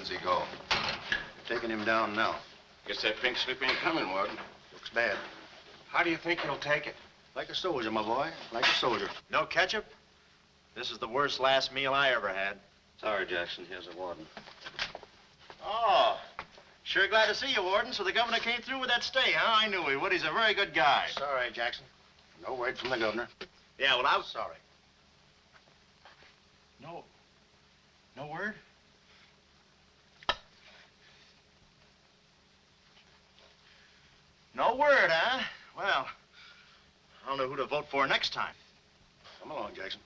does he go? Taking him down now. Guess that pink slip ain't coming, Warden. Looks bad. How do you think he'll take it? Like a soldier, my boy. Like a soldier. No ketchup? This is the worst last meal I ever had. Sorry, Jackson. Here's the warden. Oh, sure glad to see you, Warden. So the governor came through with that stay, huh? I knew he would. He's a very good guy. Sorry, Jackson. No word from the governor. Yeah, well, I was sorry. No word? No word, huh? Well, I don't know who to vote for next time. Come along, Jackson.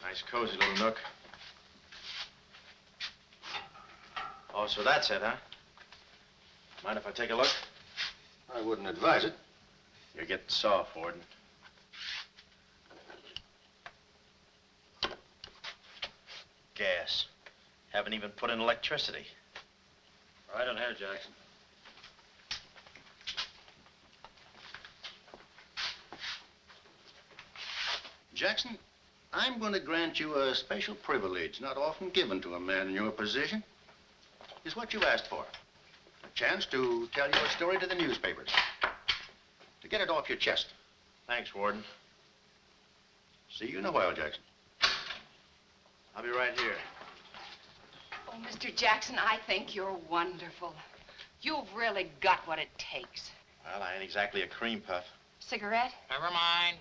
Nice, cozy little nook. Oh, so that's it, huh? Mind if I take a look? I wouldn't advise it. You're getting soft, Warden. Gas. Haven't even put in electricity. Right on here, Jackson. Jackson, I'm going to grant you a special privilege not often given to a man in your position. It's what you asked for. A chance to tell your story to the newspapers. To get it off your chest. Thanks, Warden. See you in a while, Jackson. I'll be right here. Oh, Mr. Jackson, I think you're wonderful. You've really got what it takes. Well, I ain't exactly a cream puff. Cigarette? Never mind.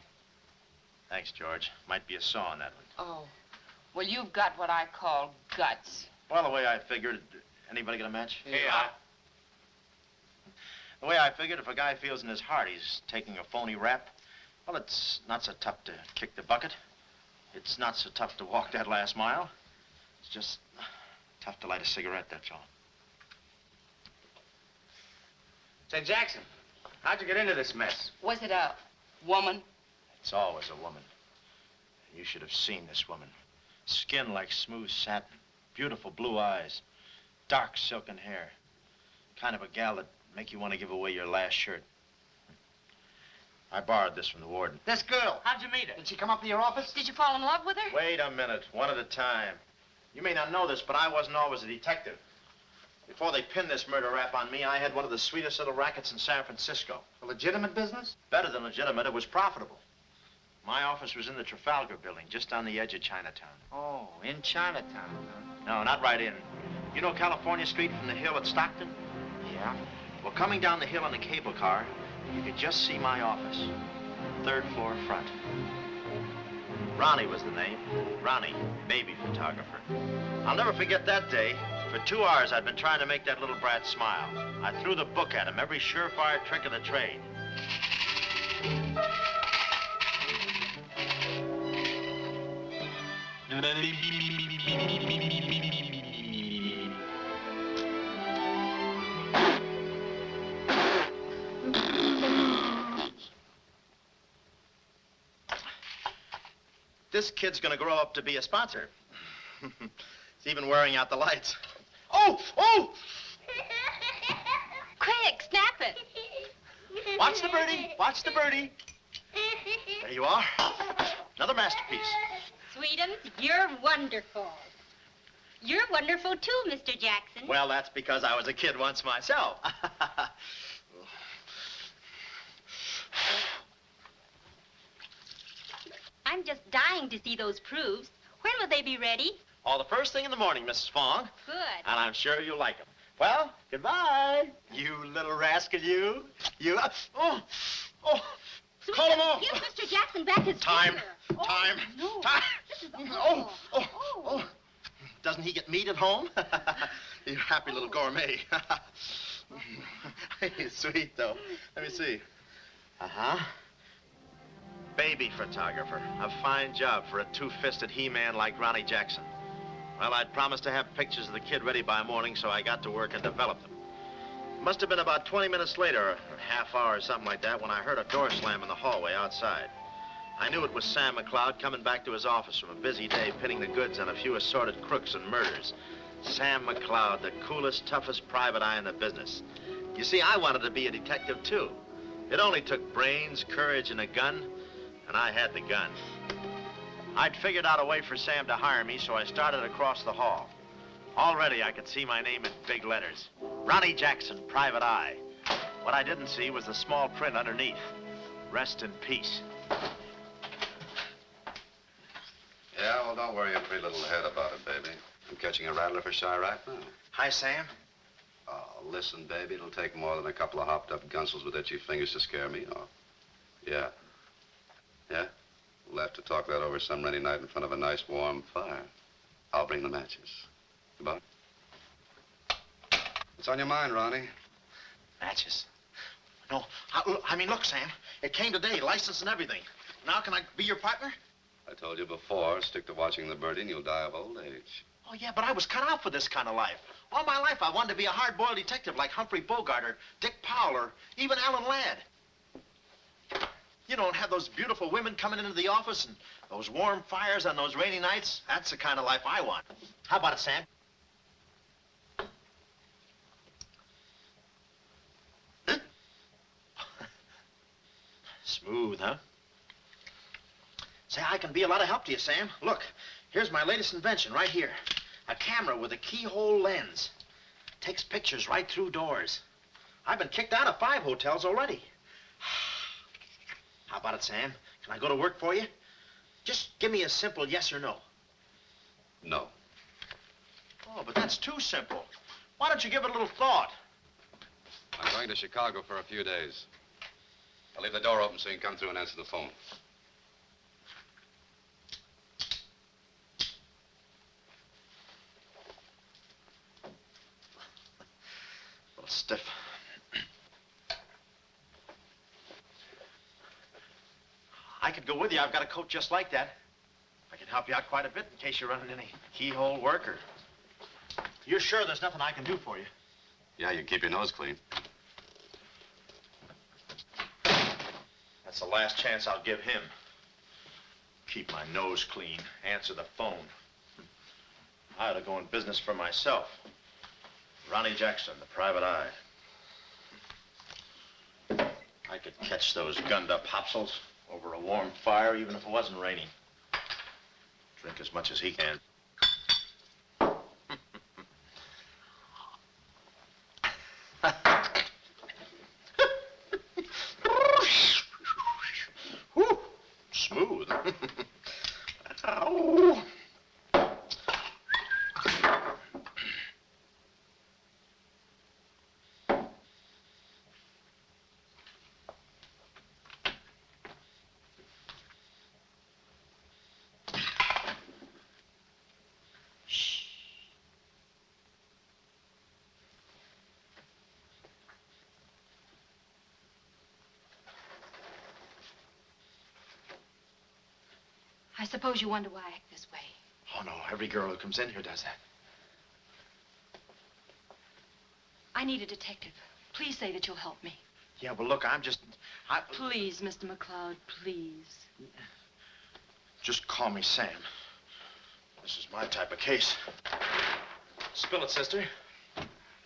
Thanks, George. Might be a saw on that one. Oh, well, you've got what I call guts. Well, the way I figured... Anybody got a match? Yeah. The way I figured, if a guy feels in his heart he's taking a phony rap, well, it's not so tough to kick the bucket. It's not so tough to walk that last mile. It's just tough to light a cigarette, that's all. Say, Jackson, how'd you get into this mess? Was it a woman? It's always a woman. You should have seen this woman. Skin like smooth satin, beautiful blue eyes, dark silken hair. Kind of a gal that'd make you want to give away your last shirt. I borrowed this from the warden. This girl, how'd you meet her? Did she come up to your office? Did you fall in love with her? Wait a minute, one at a time. You may not know this, but I wasn't always a detective. Before they pinned this murder rap on me, I had one of the sweetest little rackets in San Francisco. A legitimate business? Better than legitimate, it was profitable. My office was in the Trafalgar building, just on the edge of Chinatown. Oh, in Chinatown, huh? No, not right in. You know California Street from the hill at Stockton? Yeah. Well, coming down the hill in a cable car, you could just see my office. Third floor front. Ronnie was the name. Ronnie, baby photographer. I'll never forget that day. For 2 hours, I'd been trying to make that little brat smile. I threw the book at him, every surefire trick of the trade. This kid's gonna grow up to be a sponsor. He's even wearing out the lights. Oh! Oh! Quick, snap it. Watch the birdie. Watch the birdie. There you are. Another masterpiece. Sweetums, you're wonderful. You're wonderful too, Mr. Jackson. Well, that's because I was a kid once myself. I'm just dying to see those proofs. When will they be ready? Oh, the first thing in the morning, Mrs. Fong. Good. And I'm sure you'll like them. Well, goodbye. You little rascal, you. You. Oh. Call him off. Give Mr. Jackson back his Time. finger. Time. No. Time. This is Oh. Doesn't he get meat at home? You happy little gourmet. He's sweet, though. Let me see. Uh-huh. Baby photographer. A fine job for a two-fisted he-man like Ronnie Jackson. Well, I'd promised to have pictures of the kid ready by morning, so I got to work and developed them. It must have been about 20 minutes later, or a half hour or something like that, when I heard a door slam in the hallway outside. I knew it was Sam McLeod coming back to his office from a busy day pitting the goods on a few assorted crooks and murders. Sam McLeod, the coolest, toughest private eye in the business. You see, I wanted to be a detective, too. It only took brains, courage, and a gun, and I had the gun. I'd figured out a way for Sam to hire me, so I started across the hall. Already, I could see my name in big letters. Ronnie Jackson, Private Eye. What I didn't see was the small print underneath. Rest in peace. Yeah, well, don't worry your pretty little head about it, baby. I'm catching a rattler for shy right now. Hi, Sam. Oh, listen, baby, it'll take more than a couple of hopped-up gunsels with itchy fingers to scare me off. Yeah. Yeah? We'll have to talk that over some rainy night in front of a nice warm fire. I'll bring the matches. Goodbye. What's on your mind, Ronnie? Matches. No, I mean, look, Sam. It came today, license and everything. Now can I be your partner? I told you before, stick to watching the birdie and you'll die of old age. Oh, yeah, but I was cut out for this kind of life. All my life, I wanted to be a hard-boiled detective like Humphrey Bogart or Dick Powell or even Alan Ladd. You don't have those beautiful women coming into the office and those warm fires on those rainy nights. That's the kind of life I want. How about it, Sam? Smooth, huh? Say, I can be a lot of help to you, Sam. Look, here's my latest invention right here. A camera with a keyhole lens. Takes pictures right through doors. I've been kicked out of 5 hotels already. How about it, Sam? Can I go to work for you? Just give me a simple yes or no. No. Oh, but that's too simple. Why don't you give it a little thought? I'm going to Chicago for a few days. I'll leave the door open so you can come through and answer the phone. A little stiff. I could go with you. I've got a coat just like that. I can help you out quite a bit in case you're running any keyhole work or... You're sure there's nothing I can do for you? Yeah, you keep your nose clean. That's the last chance I'll give him. Keep my nose clean. Answer the phone. I ought to go in business for myself. Ronnie Jackson, the Private Eye. I could catch those gunned-up hopsels over a warm fire, even if it wasn't raining. Drink as much as he can. Whew, smooth. Ow. I suppose you wonder why I act this way. Oh, no, every girl who comes in here does that. I need a detective. Please say that you'll help me. Yeah, well, look, Please, Mr. McCloud, please. Just call me Sam. This is my type of case. Spill it, sister.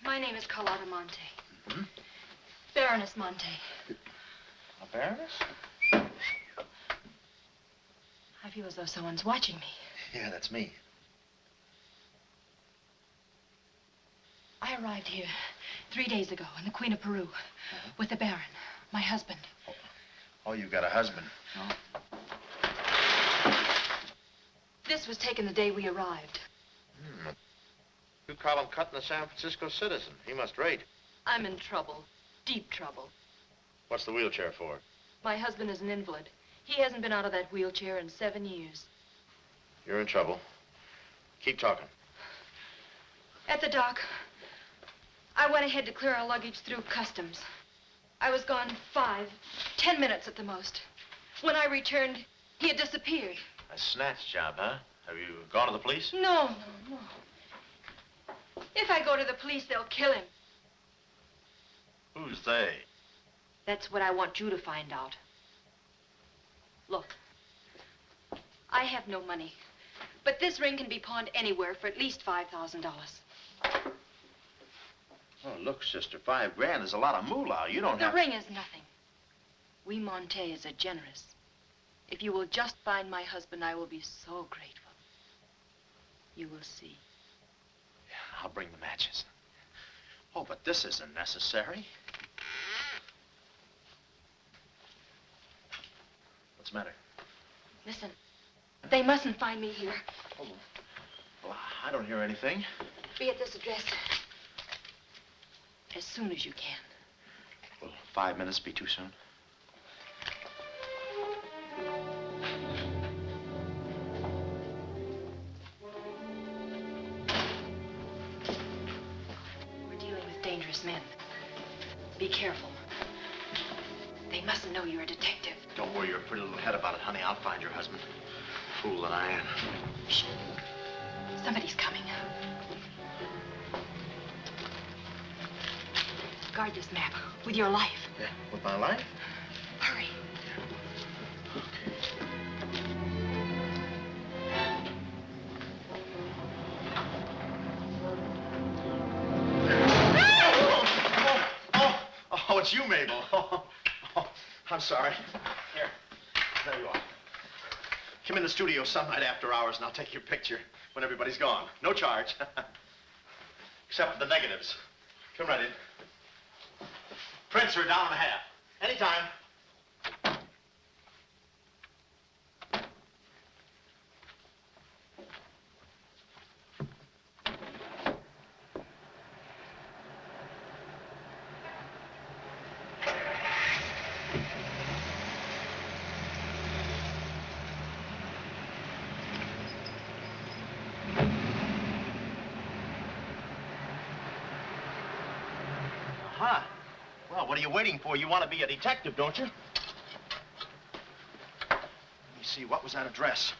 My name is Carlotta Montay. Hmm? Baroness Montay. A baroness? I feel as though someone's watching me. Yeah, that's me. I arrived here 3 days ago in the Queen of Peru with the Baron, my husband. Oh, you've got a husband. This was taken the day we arrived. You call him cutting a San Francisco citizen. He must rate. I'm in trouble, deep trouble. What's the wheelchair for? My husband is an invalid. He hasn't been out of that wheelchair in 7 years. You're in trouble. Keep talking. At the dock, I went ahead to clear our luggage through customs. I was gone 5, 10 minutes at the most. When I returned, he had disappeared. A snatch job, huh? Have you gone to the police? No. If I go to the police, they'll kill him. Who's they? That's what I want you to find out. Look, I have no money, but this ring can be pawned anywhere for at least $5,000. Oh, look, sister, $5 is a lot of moolah. You don't The have... ring is nothing. We Montays are generous. If you will just find my husband, I will be so grateful. You will see. Yeah, I'll bring the matches. Oh, but this isn't necessary. What's the matter? Listen, they mustn't find me here. Oh, well, I don't hear anything. Be at this address as soon as you can. Will 5 minutes be too soon? We're dealing with dangerous men. Be careful. They mustn't know you're a detective. Don't worry your pretty little head about it, honey. I'll find your husband. Fool that I am. Shh. Somebody's coming. Guard this map with your life. Yeah, with my life? Hurry. Oh, it's you, Mabel. Oh, I'm sorry. Here, there you are. Come in the studio some night after hours and I'll take your picture when everybody's gone. No charge. Except for the negatives. Come right in. Prints are $1.50. Anytime. Aha. Well, what are you waiting for? You want to be a detective, don't you? Let me see, what was that address?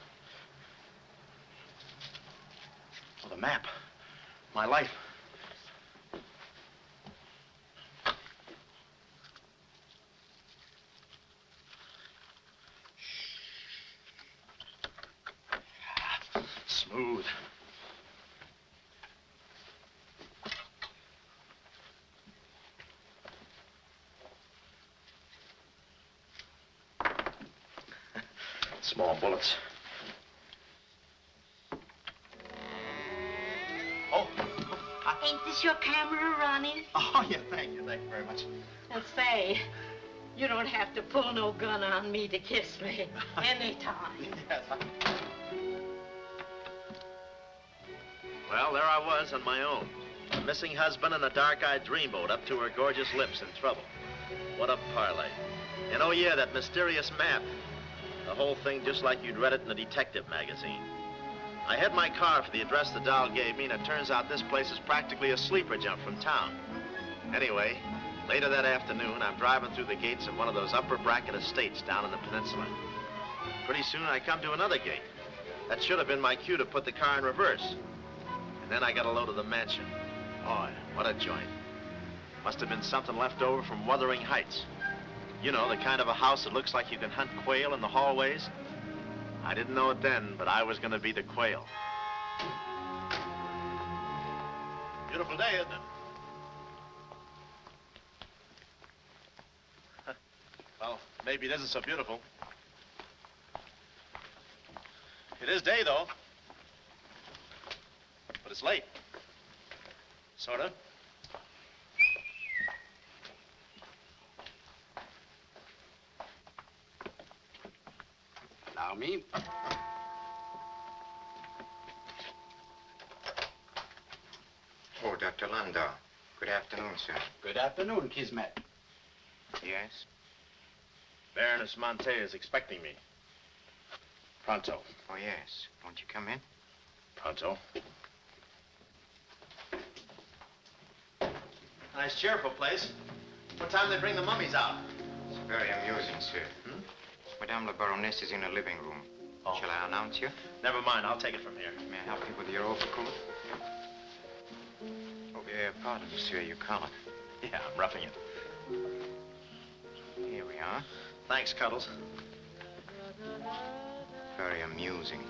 Oh, the map. My life. Smooth. Small bullets. Oh. Ain't this your camera, Ronnie? Oh, yeah, thank you very much. And say, you don't have to pull no gun on me to kiss me anytime. Yes, Well, there I was on my own. A missing husband and a dark-eyed dreamboat up to her gorgeous lips in trouble. What a parlay. And oh, yeah, that mysterious map. The whole thing just like you'd read it in a detective magazine. I had my car for the address the doll gave me, and it turns out this place is practically a sleeper jump from town. Anyway, later that afternoon, I'm driving through the gates of one of those upper bracket estates down in the peninsula. Pretty soon, I come to another gate. That should have been my cue to put the car in reverse. And then I got a load of the mansion. Oh, what a joint. Must have been something left over from Wuthering Heights. You know, the kind of a house that looks like you can hunt quail in the hallways. I didn't know it then, but I was going to be the quail. Beautiful day, isn't it? Well, maybe it isn't so beautiful. It is day, though. But it's late. Sort of. Allow me. Oh, Dr. Landau. Good afternoon, sir. Good afternoon, Kismet. Yes? Baroness Montay is expecting me. Pronto. Oh, yes. Won't you come in? Pronto. Nice, cheerful place. What time do they bring the mummies out? It's very amusing, sir. Madame la Baroness is in the living room. Oh. Shall I announce you? Never mind, I'll take it from here. May I help you with your overcoat? Oh, pardon, monsieur, your collar. Yeah, I'm roughing it. Here we are. Thanks, Cuddles. Very amusing.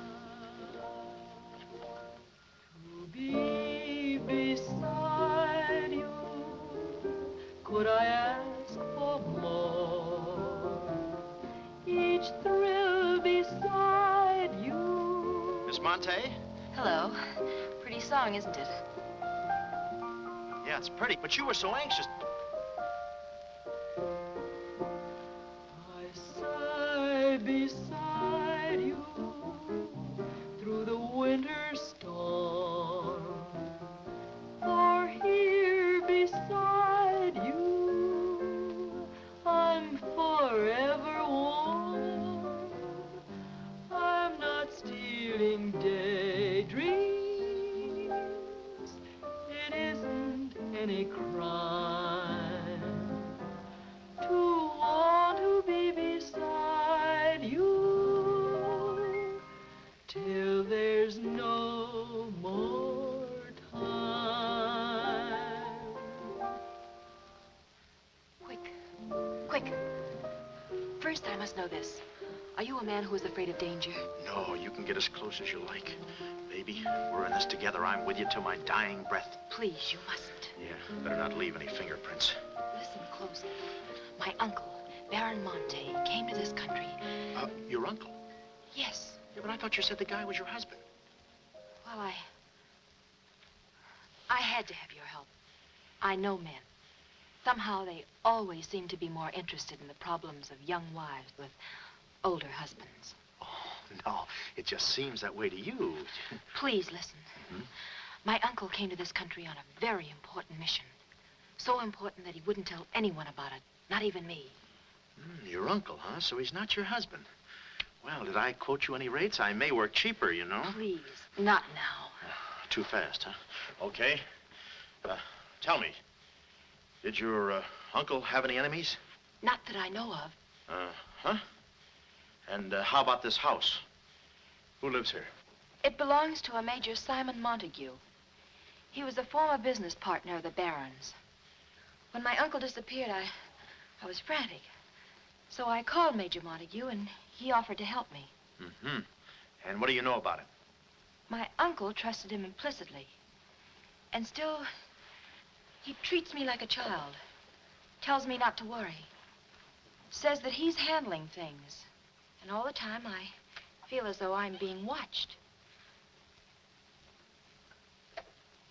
To be beside you Montay. Hello. Pretty song, isn't it? Yeah, it's pretty, but you were so anxious. I sigh beside you through the winter storm. For here beside you, I'm forever warm. I'm not stealing daydreams. It isn't any crime to want to be beside you till there's no more time. Quick. First, I must know this. Are you a man who is afraid of danger? No, you can get as close as you like. Baby, we're in this together. I'm with you till my dying breath. Please, you mustn't. Yeah, better not leave any fingerprints. Listen closely. My uncle, Baron Montay, came to this country. Your uncle? Yes. Yeah, but I thought you said the guy was your husband. Well, I had to have your help. I know men. Somehow they always seem to be more interested in the problems of young wives with older husbands. Oh, no, it just seems that way to you. Please listen. My uncle came to this country on a very important mission. So important that he wouldn't tell anyone about it, not even me. Your uncle, huh? So he's not your husband. Well, did I quote you any rates? I may work cheaper, you know. Please, not now. Too fast, huh? Okay. Tell me, did your uncle have any enemies? Not that I know of. Huh? And how about this house? Who lives here? It belongs to a Major Simon Montague. He was a former business partner of the Baron's. When my uncle disappeared, I was frantic. So I called Major Montague, and he offered to help me. And what do you know about it? My uncle trusted him implicitly. And still, he treats me like a child. Tells me not to worry. Says that he's handling things. And all the time, I feel as though I'm being watched.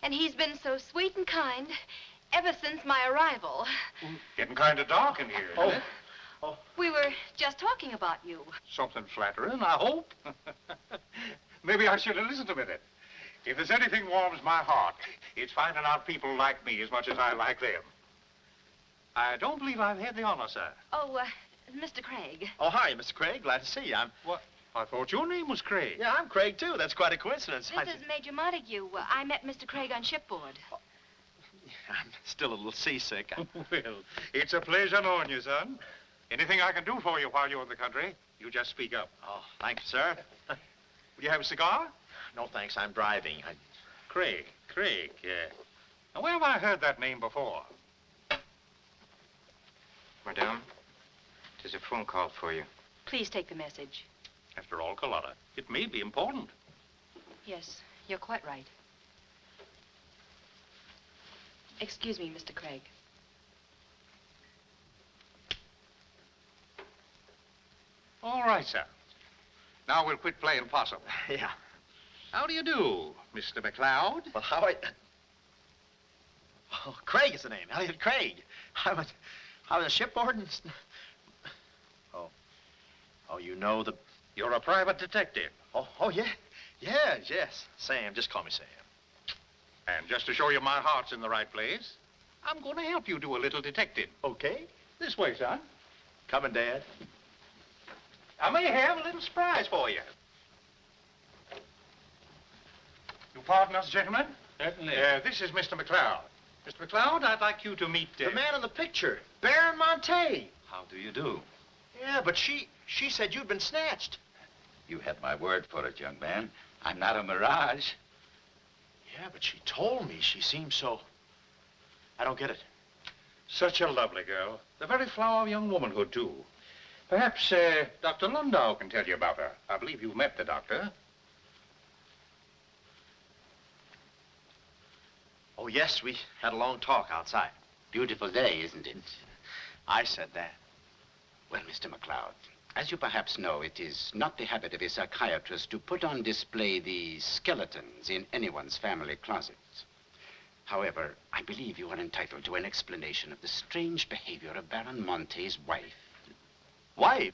And he's been so sweet and kind ever since my arrival. Getting kind of dark in here, isn't it? We were just talking about you. Something flattering, I hope. Maybe I should have listened a minute. If there's anything warms my heart, it's finding out people like me as much as I like them. I don't believe I've had the honor, sir. Oh, Mr. Craig. Oh, hi, Mr. Craig. Glad to see you. What? I thought your name was Craig. Yeah, I'm Craig, too. That's quite a coincidence. This is Major Montague. I met Mr. Craig on shipboard. I'm still a little seasick. Well, it's a pleasure knowing you, son. Anything I can do for you while you're in the country, you just speak up. Oh, thank you, sir. Will you have a cigar? No, thanks. I'm driving. Craig, yeah. Now, where have I heard that name before? Madame, there's a phone call for you. Please take the message. After all, Carlotta, it may be important. Yes, you're quite right. Excuse me, Mr. Craig. All right, sir. Now we'll quit playing possum. Yeah. How do you do, Mr. McLeod? Well, how I... Oh, Craig is the name. Elliot Craig. I was shipboard and... Oh, you know the... You're a private detective. Oh, yeah. Yes. Sam, just call me Sam. And just to show you my heart's in the right place, I'm going to help you do a little detecting. Okay. This way, son. Coming, Dad. I may have a little surprise for you. You pardon us, gentlemen? Certainly. This is Mr. McLeod. Mr. McLeod, I'd like you to meet... The man in the picture, Baron Montay. How do you do? Yeah, but she said you'd been snatched. You had my word for it, young man. I'm not a mirage. Yeah, but she told me she seemed so... I don't get it. Such a lovely girl. The very flower of young womanhood, too. Perhaps Dr. Lundau can tell you about her. I believe you've met the doctor. Oh, yes, we had a long talk outside. Beautiful day, isn't it? I said that. Well, Mr. McLeod, As you perhaps know, it is not the habit of a psychiatrist to put on display the skeletons in anyone's family closets. However, I believe you are entitled to an explanation of the strange behavior of Baron Montay's wife. Wife?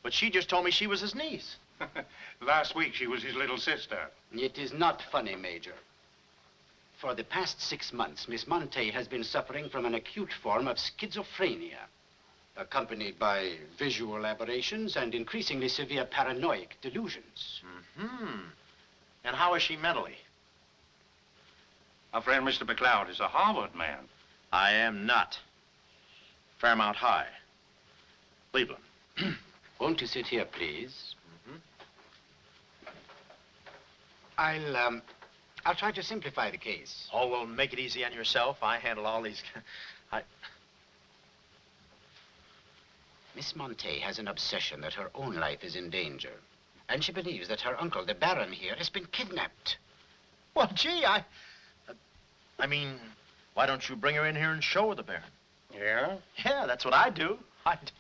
But she just told me she was his niece. Last week, she was his little sister. It is not funny, Major. For the past 6 months, Miss Montay has been suffering from an acute form of schizophrenia, accompanied by visual aberrations and increasingly severe paranoid delusions. Mm-hmm. And how is she mentally? Our friend Mr. McLeod is a Harvard man. I am not. Fairmount High. Cleveland. Won't you sit here, please? Mm-hmm. I'll try to simplify the case. Oh, well, make it easy on yourself. I handle all these... Miss Montay has an obsession that her own life is in danger. And she believes that her uncle, the Baron here, has been kidnapped. Well, gee, I mean, why don't you bring her in here and show her the Baron? Yeah? Yeah, that's what I'd do. I'd...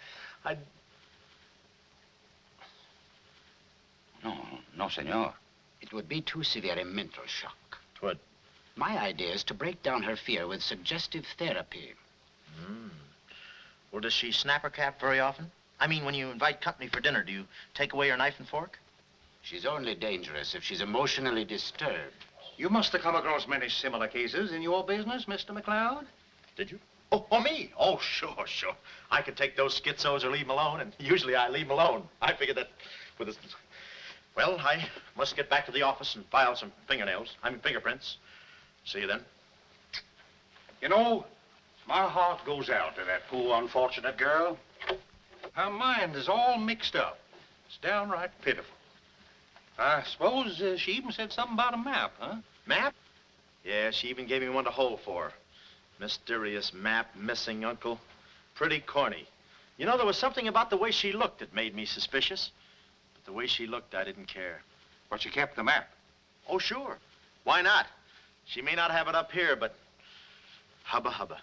No, senor. It would be too severe a mental shock. Twould. My idea is to break down her fear with suggestive therapy. Well, does she snap her cap very often? I mean, when you invite company for dinner, do you take away her knife and fork? She's only dangerous if she's emotionally disturbed. You must have come across many similar cases in your business, Mr. McLeod. Did you? Oh, me? Oh, sure. I could take those schizos or leave them alone, and usually I leave them alone. I figured that with this... Well, I must get back to the office and file some fingerprints. See you then. You know, my heart goes out to that poor, unfortunate girl. Her mind is all mixed up. It's downright pitiful. I suppose she even said something about a map, huh? Map? Yeah, she even gave me one to hold for. Mysterious map, missing uncle. Pretty corny. You know, there was something about the way she looked that made me suspicious. But the way she looked, I didn't care. But she kept the map. Oh, sure. Why not? She may not have it up here, but hubba hubba.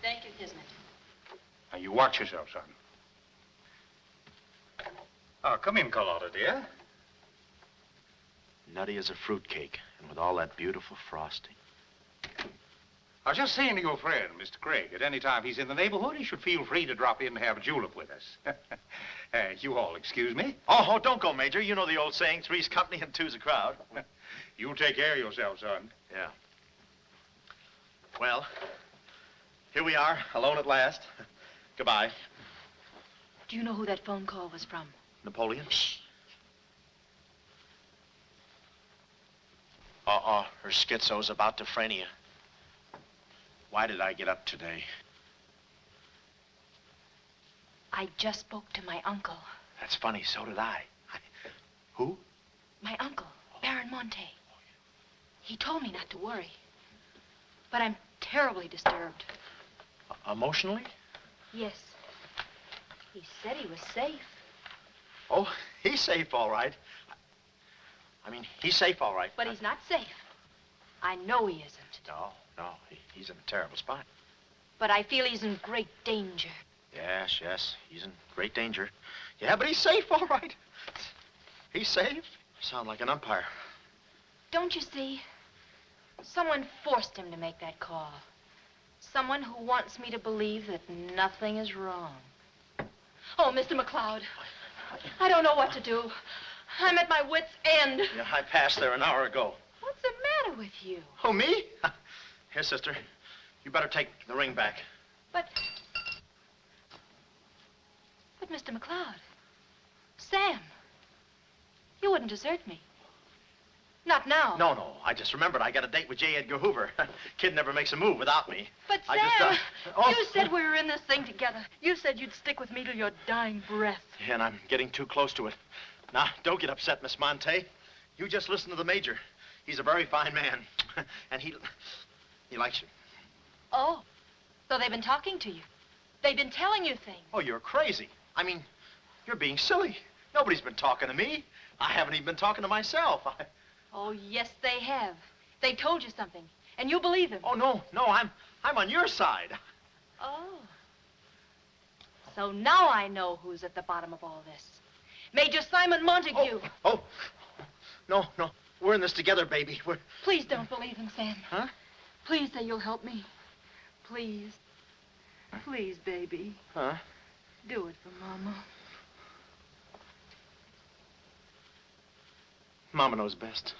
Thank you, Kismet. Now, you watch yourself, son. Oh, come in, Carlotta, dear. Nutty as a fruitcake, and with all that beautiful frosting. I was just saying to your friend, Mr. Craig, at any time he's in the neighborhood, he should feel free to drop in and have a julep with us. You all excuse me? Oh, don't go, Major. You know the old saying, three's company and two's a crowd. You take care of yourself, son. Yeah. Well, here we are, alone at last. Goodbye. Do you know who that phone call was from? Napoleon? Shh. Her schizo's about to frania. Why did I get up today? I just spoke to my uncle. That's funny, so did I. Who? My uncle, Baron Montay. He told me not to worry. But I'm terribly disturbed. Emotionally? Yes. He said he was safe. Oh, he's safe, all right. I mean, he's safe, all right. But he's not safe. I know he isn't. No, he's in a terrible spot. But I feel he's in great danger. Yes, he's in great danger. Yeah, but he's safe, all right. He's safe. Sound like an umpire. Don't you see? Someone forced him to make that call. Someone who wants me to believe that nothing is wrong. Oh, Mr. McLeod, I don't know what to do. I'm at my wit's end. Yeah, I passed there an hour ago. What's the matter with you? Oh, me? Here, sister. You better take the ring back. But Mr. McLeod, Sam, you wouldn't desert me. Not now. No. I just remembered I got a date with J. Edgar Hoover. Kid never makes a move without me. But Sam, you said we were in this thing together. You said you'd stick with me till your dying breath. Yeah, and I'm getting too close to it. Now, don't get upset, Miss Montay. You just listen to the Major. He's a very fine man. And he likes you. Oh, so they've been talking to you. They've been telling you things. Oh, you're crazy. I mean, you're being silly. Nobody's been talking to me. I haven't even been talking to myself. Oh, yes, they have. They told you something, and you believe them. Oh, no, I'm on your side. Oh. So now I know who's at the bottom of all this. Major Simon Montague. Oh. No. We're in this together, baby. Please don't believe him, Sam. Huh? Please say you'll help me. Please. Please, baby. Huh? Do it for Mama. Mama knows best.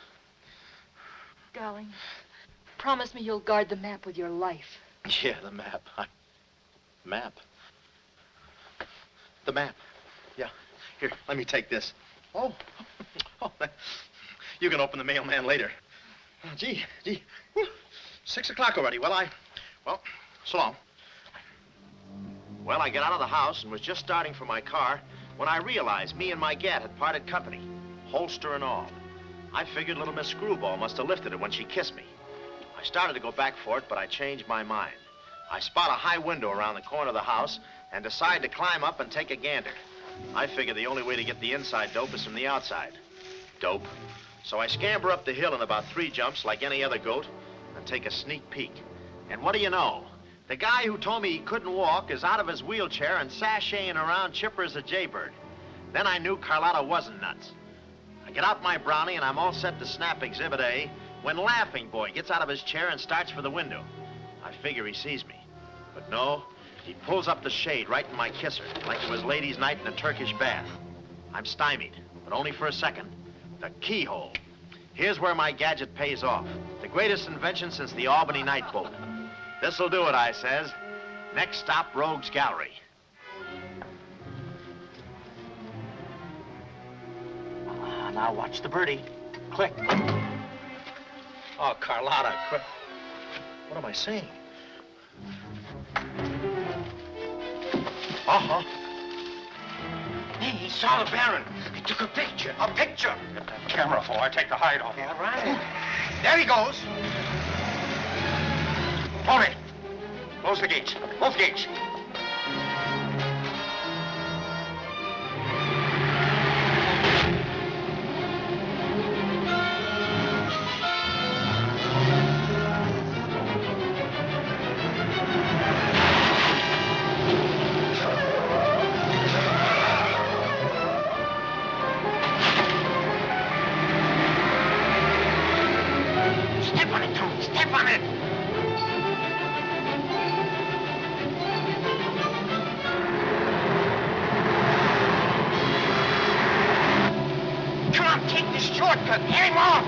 Darling, promise me you'll guard the map with your life. Yeah, the map. Map? The map. Yeah. Here, let me take this. Oh. You can open the mailman later. Oh, gee. Whew. 6 o'clock already. Well, so long. Well, I got out of the house and was just starting for my car when I realized me and my gat had parted company, holster and all. I figured little Miss Screwball must have lifted it when she kissed me. I started to go back for it, but I changed my mind. I spot a high window around the corner of the house and decide to climb up and take a gander. I figure the only way to get the inside dope is from the outside. Dope. So I scamper up the hill in about 3 jumps like any other goat and take a sneak peek. And what do you know? The guy who told me he couldn't walk is out of his wheelchair and sashaying around chipper as a jaybird. Then I knew Carlotta wasn't nuts. I get out my brownie and I'm all set to snap Exhibit A when Laughing Boy gets out of his chair and starts for the window. I figure he sees me. But no, he pulls up the shade right in my kisser, like it was ladies' night in a Turkish bath. I'm stymied, but only for a second. The keyhole. Here's where my gadget pays off. The greatest invention since the Albany night boat. This'll do it, I says. Next stop, Rogue's Gallery. Now watch the birdie. Click. Oh, Carlotta, quick. What am I saying? Uh-huh. Hey, he saw the Baron. He took a picture. A picture. Get that camera for I take the hide off. Yeah, right. There he goes. Hold it. Close the gates. Both gates. Step on it, Tony. Step on it. Come on, take this shortcut. Get him off.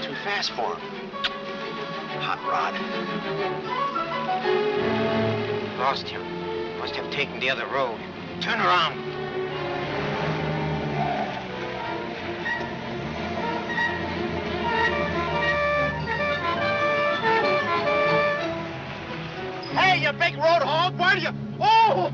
Too fast for him. Hot rod. Lost him. Must have taken the other road. Turn around. Hey, you big road hog, where do you... Oh!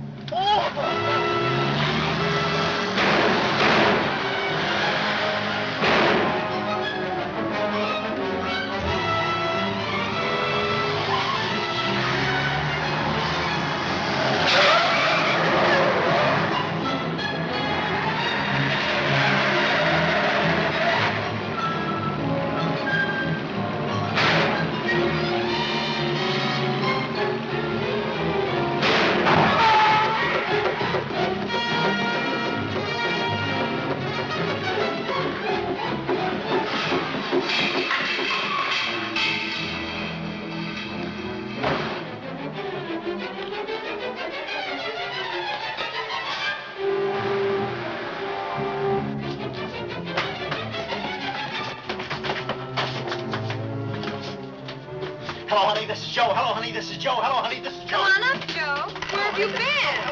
Hello, honey, this is Joe. Hello, honey, this is Joe. Hello, honey, this is Joe. Come on up, Joe. Where have you been?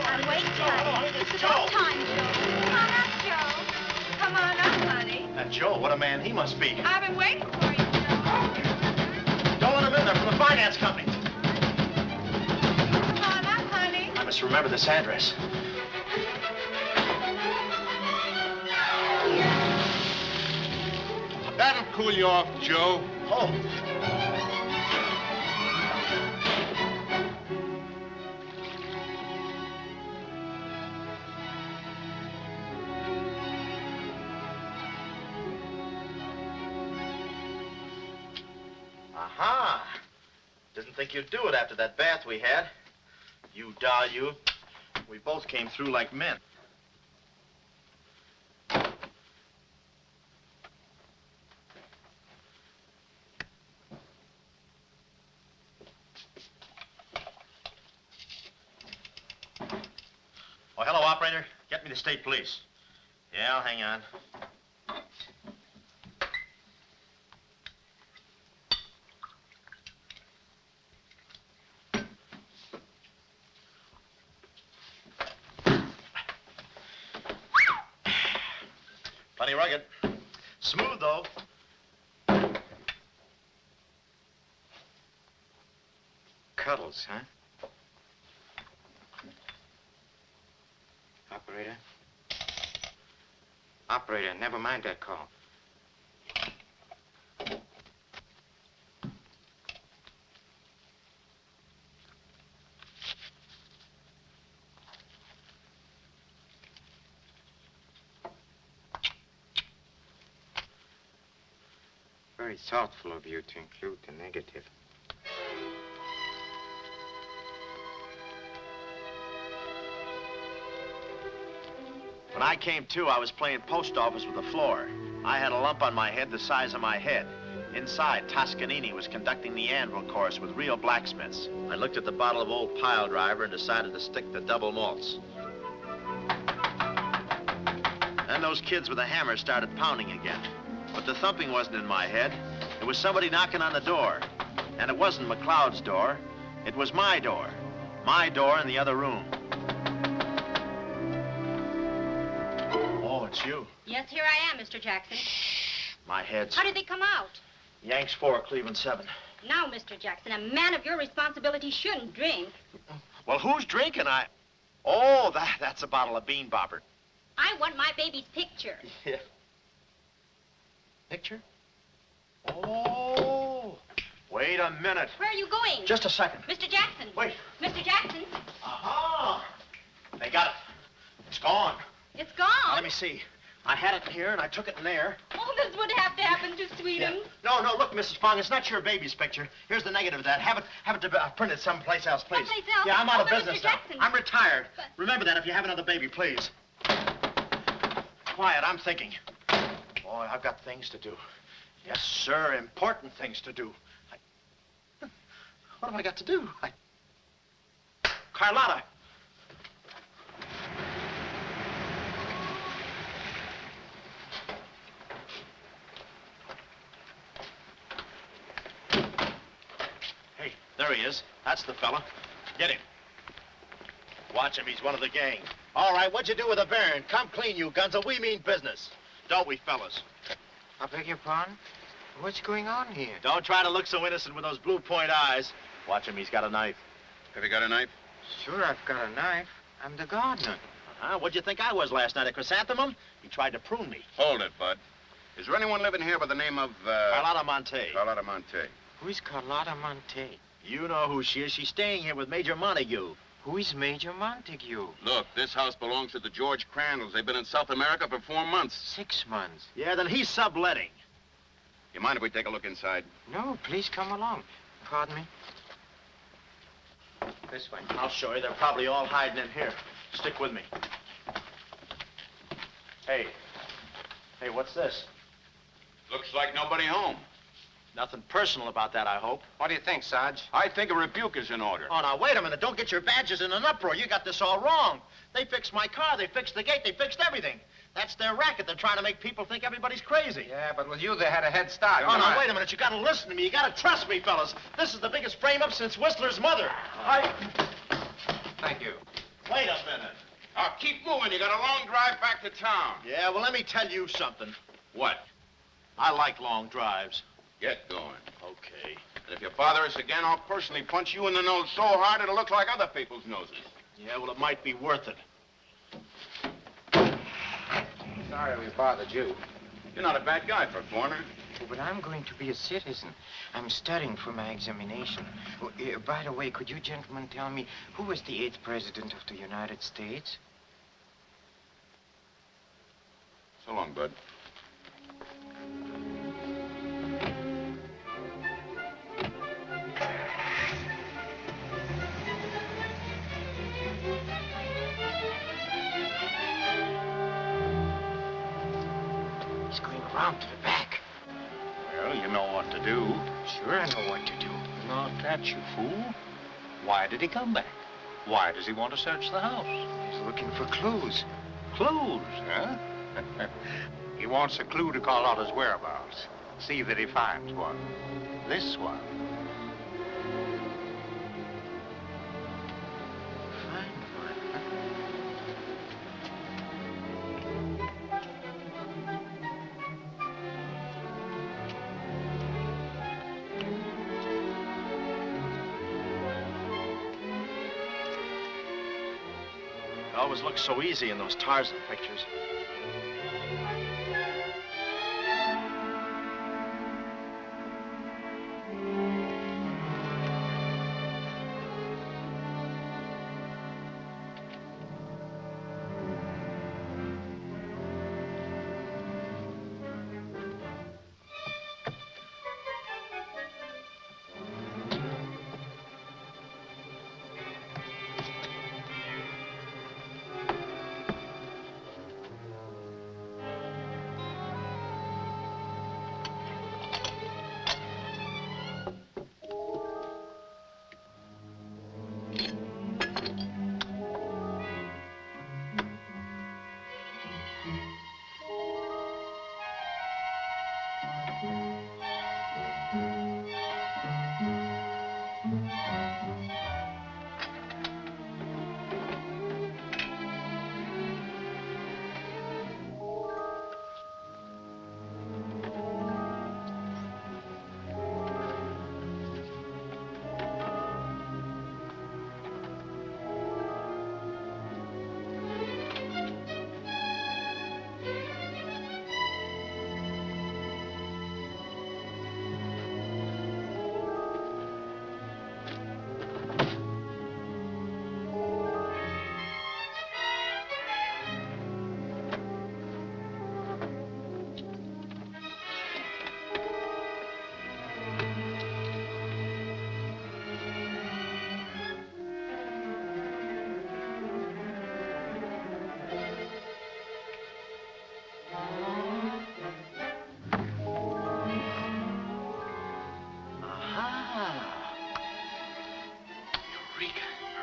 I'm waiting, honey. This It's is about Joe. time, Joe. Come on up, Joe. Come on up, honey. That Joe, what a man he must be. I've been waiting for you, Joe. Don't let him in, they're from the finance company. Come on up, honey. I must remember this address. That'll cool you off, Joe. Oh. Aha! Didn't think you'd do it after that bath we had. You doll, you. We both came through like men. Oh, hello, operator. Get me the state police. Yeah, hang on. Plenty rugged. Smooth, though. Cuddles, huh? Operator? Operator, never mind that call. Very thoughtful of you to include the negative. When I came to, I was playing post office with the floor. I had a lump on my head the size of my head. Inside, Toscanini was conducting the anvil course with real blacksmiths. I looked at the bottle of old pile driver and decided to stick to double malts. Then those kids with a hammer started pounding again. But the thumping wasn't in my head. It was somebody knocking on the door. And it wasn't McLeod's door. It was my door. My door in the other room. Oh, it's you. Yes, here I am, Mr. Jackson. My head's... How did they come out? Yanks 4, Cleveland 7. Now, Mr. Jackson, a man of your responsibility shouldn't drink. Well, who's drinking? Oh, that's a bottle of bean bobber. I want my baby's picture. Yeah. Picture? Oh. Wait a minute. Where are you going? Just a second. Mr. Jackson. Wait. Mr. Jackson. Aha! They got it. It's gone. It's gone. Now, let me see. I had it in here, and I took it in there. Oh, this would have to happen to Sweden. Yeah. No, look, Mrs. Fong, it's not your baby's picture. Here's the negative of that. Have it printed someplace else, please. Someplace else? Yeah, I'm out of but business Mr. now. Jackson. I'm retired. But... Remember that if you have another baby, please. Quiet, I'm thinking. Boy, I've got things to do. Yes, sir, important things to do. What have I got to do? Carlotta. Hey, there he is. That's the fella. Get him. Watch him. He's one of the gang. All right, what'd you do with the baron? Come clean, you gunzo. We mean business. Don't we, fellas? I beg your pardon? What's going on here? Don't try to look so innocent with those blue point eyes. Watch him. He's got a knife. Have you got a knife? Sure, I've got a knife. I'm the gardener. What'd you think I was last night, a chrysanthemum? He tried to prune me. Hold it, Bud. Is there anyone living here by the name of, Carlotta Montay. Carlotta Montay. Who is Carlotta Montay? You know who she is. She's staying here with Major Montague. Who is Major Montague? Look, this house belongs to the George Crandalls. They've been in South America for 4 months. 6 months. Yeah, then he's subletting. You mind if we take a look inside? No, please come along. Pardon me? This way. I'll show you. They're probably all hiding in here. Stick with me. Hey, what's this? Looks like nobody home. Nothing personal about that, I hope. What do you think, Sarge? I think a rebuke is in order. Oh, now, wait a minute. Don't get your badges in an uproar. You got this all wrong. They fixed my car. They fixed the gate. They fixed everything. That's their racket. They're trying to make people think everybody's crazy. Yeah, but with you, they had a head start. Oh, now, wait a minute. You gotta listen to me. You gotta trust me, fellas. This is the biggest frame-up since Whistler's mother. Thank you. Wait a minute. Now, keep moving. You got a long drive back to town. Yeah, well, let me tell you something. What? I like long drives. Get going. Okay. And if you bother us again, I'll personally punch you in the nose so hard it'll look like other people's noses. Yeah, well, it might be worth it. Sorry we bothered you. You're not a bad guy for a foreigner. Oh, but I'm going to be a citizen. I'm studying for my examination. Oh, by the way, could you gentlemen tell me who was the 8th president of the United States? So long, Bud. He's going around to the back. Well, you know what to do. Sure, I know what to do. Not that, you fool. Why did he come back? Why does he want to search the house? He's looking for clues. Clues, huh? He wants a clue to call out his whereabouts. See that he finds one. This one. Find one, huh? It always looks so easy in those Tarzan pictures.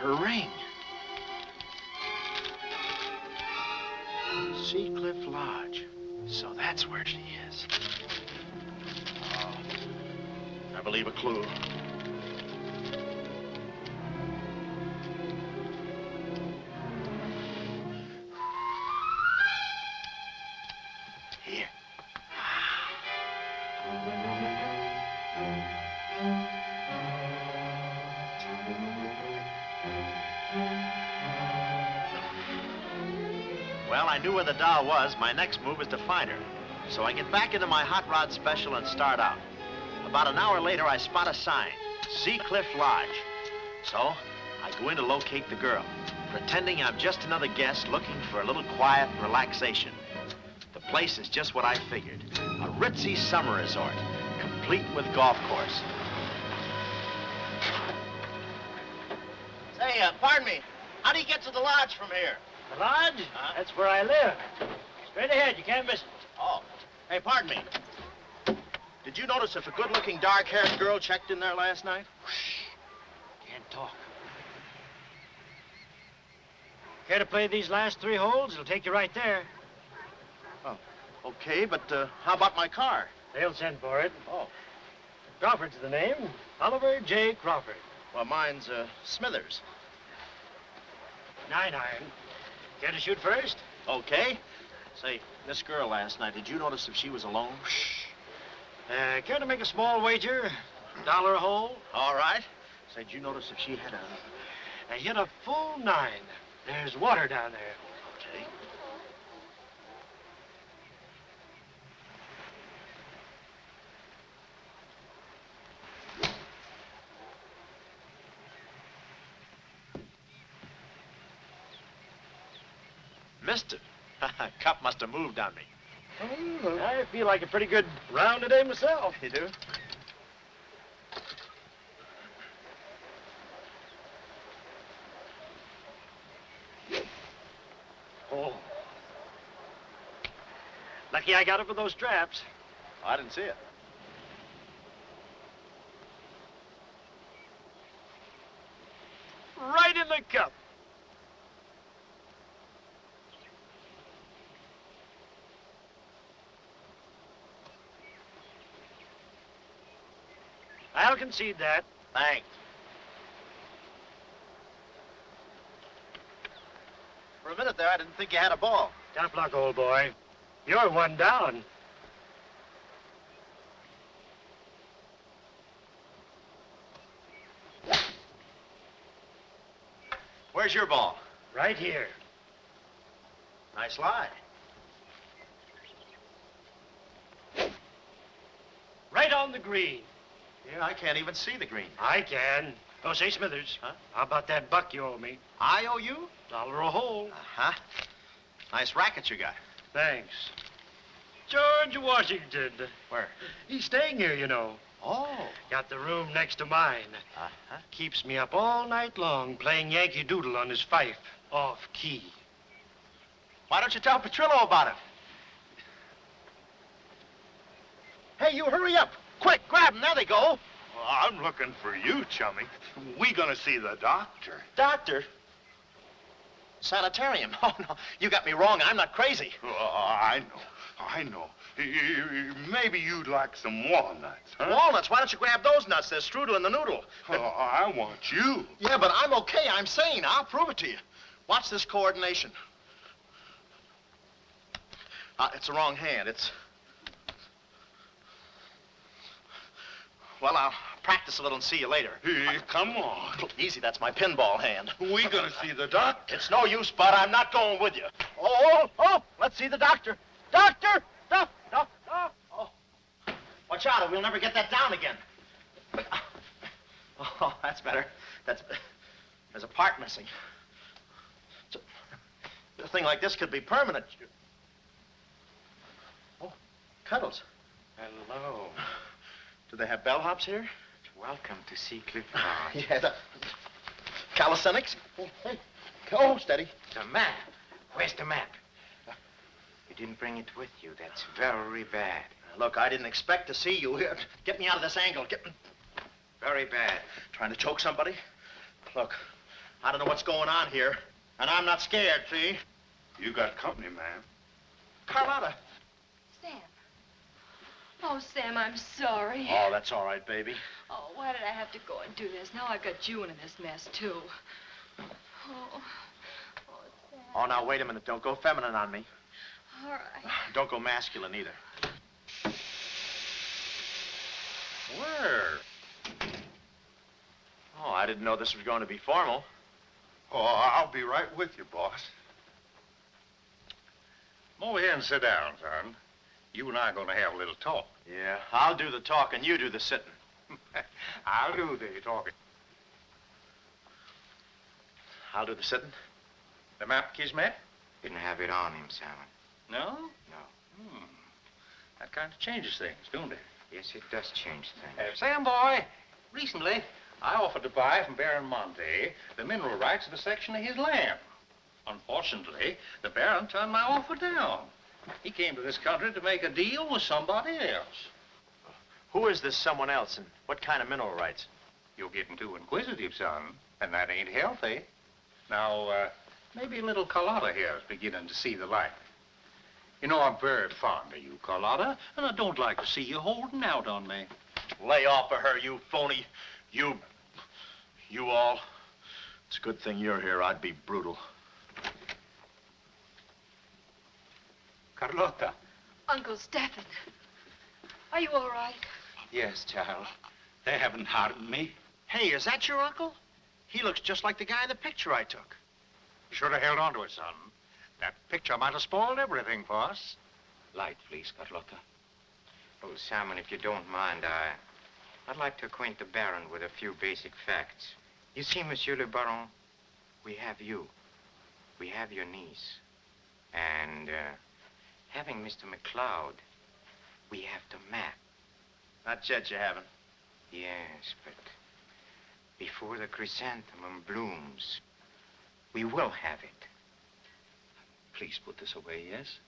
Her ring. Seacliff Lodge. So that's where she is. Oh, I believe a clue. Here. Well, I knew where the doll was. My next move is to find her. So I get back into my hot rod special and start out. About an hour later, I spot a sign, Seacliff Lodge. So I go in to locate the girl, pretending I'm just another guest looking for a little quiet relaxation. The place is just what I figured, a ritzy summer resort, complete with golf course. Say, pardon me. How do you get to the lodge from here? The lodge? That's where I live. Straight ahead, you can't miss it. Oh. Hey, pardon me. Did you notice if a good-looking, dark-haired girl checked in there last night? Shh. Can't talk. Care to play these last 3 holes? It'll take you right there. Oh, okay, but how about my car? They'll send for it. Oh. Crawford's the name. Oliver J. Crawford. Well, mine's Smithers. 9-iron. Care to shoot first? Okay. Say, this girl last night, did you notice if she was alone? Shh. Care to make a small wager? $1 a hole? All right. Say, did you notice if she had a... I hit a full 9. There's water down there. Okay. Missed it. Cup must have moved on me. I feel like a pretty good round today myself. You do? Oh. Lucky I got it with those straps. Oh, I didn't see it. Right in the cup. I'll concede that. Thanks. For a minute there, I didn't think you had a ball. Tough luck, old boy. You're one down. Where's your ball? Right here. Nice lie. Right on the green. Yeah, I can't even see the green. I can. Oh, say, Smithers. Huh? How about that buck you owe me? I owe you? $1 a hole. Uh-huh. Nice racket you got. Thanks. George Washington. Where? He's staying here, you know. Oh. Got the room next to mine. Uh-huh. Keeps me up all night long playing Yankee Doodle on his fife. Off key. Why don't you tell Petrillo about it? Hey, you hurry up. Quick, grab them. There they go. Well, I'm looking for you, chummy. We gonna see the doctor. Doctor? Sanitarium. Oh, no. You got me wrong. I'm not crazy. Oh, I know. Maybe you'd like some walnuts, huh? Walnuts? Why don't you grab those nuts? There's strudel in the noodle. Oh, I want you. Yeah, but I'm okay. I'm sane. I'll prove it to you. Watch this coordination. It's the wrong hand. It's... Well, I'll practice a little and see you later. Hey, come on. Easy, that's my pinball hand. We gonna see the doctor. It's no use, Bud. I'm not going with you. Oh, let's see the doctor. Doctor! Oh. Watch out, or we'll never get that down again. Oh, that's better. There's a part missing. A thing like this could be permanent. Oh, Cuddles. Hello. Do they have bellhops here? Welcome to see Clifford. Yeah, the calisthenics. Hey, go, steady. The map. Where's the map? You didn't bring it with you. That's very bad. Look, I didn't expect to see you here. Get me out of this angle. Very bad. Trying to choke somebody? Look, I don't know what's going on here, and I'm not scared, see? You got company, ma'am. Carlotta. Sam. Oh, Sam, I'm sorry. Oh, that's all right, baby. Oh, why did I have to go and do this? Now I've got you in this mess, too. Oh, Sam. Oh, now, wait a minute. Don't go feminine on me. All right. Don't go masculine, either. Where? Oh, I didn't know this was going to be formal. Oh, I'll be right with you, boss. Come over here and sit down, son. You and I are going to have a little talk. Yeah, I'll do the talking, you do the sitting. I'll do the talking. I'll do the sitting. The map, Kismet? Didn't have it on him, Simon. No? No. That kind of changes things, don't it? Yes, it does change things. Sam, boy, recently I offered to buy from Baron Montay the mineral rights of a section of his land. Unfortunately, the Baron turned my offer down. He came to this country to make a deal with somebody else. Who is this someone else, and what kind of mineral rights? You're getting too inquisitive, son, and that ain't healthy. Now, maybe little Carlotta here is beginning to see the light. You know, I'm very fond of you, Carlotta, and I don't like to see you holding out on me. Lay off of her, you phony. You all. It's a good thing you're here. I'd be brutal. Carlotta. Uncle Stephen. Are you all right? Yes, child. They haven't harmed me. Hey, is that your uncle? He looks just like the guy in the picture I took. You should have held on to it, son. That picture might have spoiled everything for us. Light, please, Carlotta. Oh, Simon, if you don't mind, I'd like to acquaint the Baron with a few basic facts. You see, Monsieur le Baron, we have you. We have your niece. And, having Mr. McLeod, we have to map. Not yet, you haven't. Yes, but before the chrysanthemum blooms, we will have it. Please put this away, yes?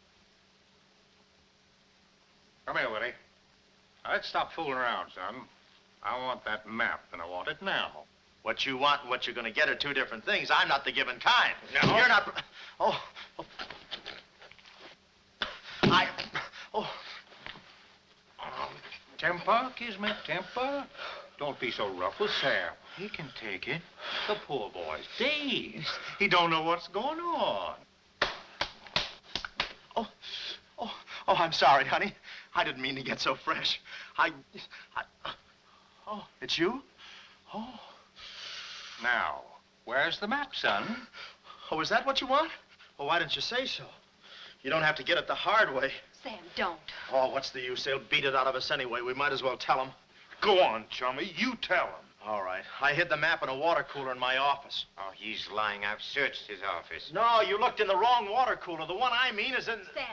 Come here, Willie. Now, let's stop fooling around, son. I want that map, and I want it now. What you want and what you're going to get are two different things. I'm not the given kind. No. You're not... Oh. Oh. Temper, Kismet, temper. Don't be so rough with Sam. He can take it. The poor boy's dazed. He don't know what's going on. Oh, I'm sorry, honey. I didn't mean to get so fresh. Oh, it's you? Oh. Now, where's the map, son? Oh, is that what you want? Well, why didn't you say so? You don't have to get it the hard way. Sam, don't. Oh, what's the use? They'll beat it out of us anyway. We might as well tell them. Go on, chummy. You tell him. All right. I hid the map in a water cooler in my office. Oh, he's lying. I've searched his office. No, you looked in the wrong water cooler. The one I mean is in... Sam.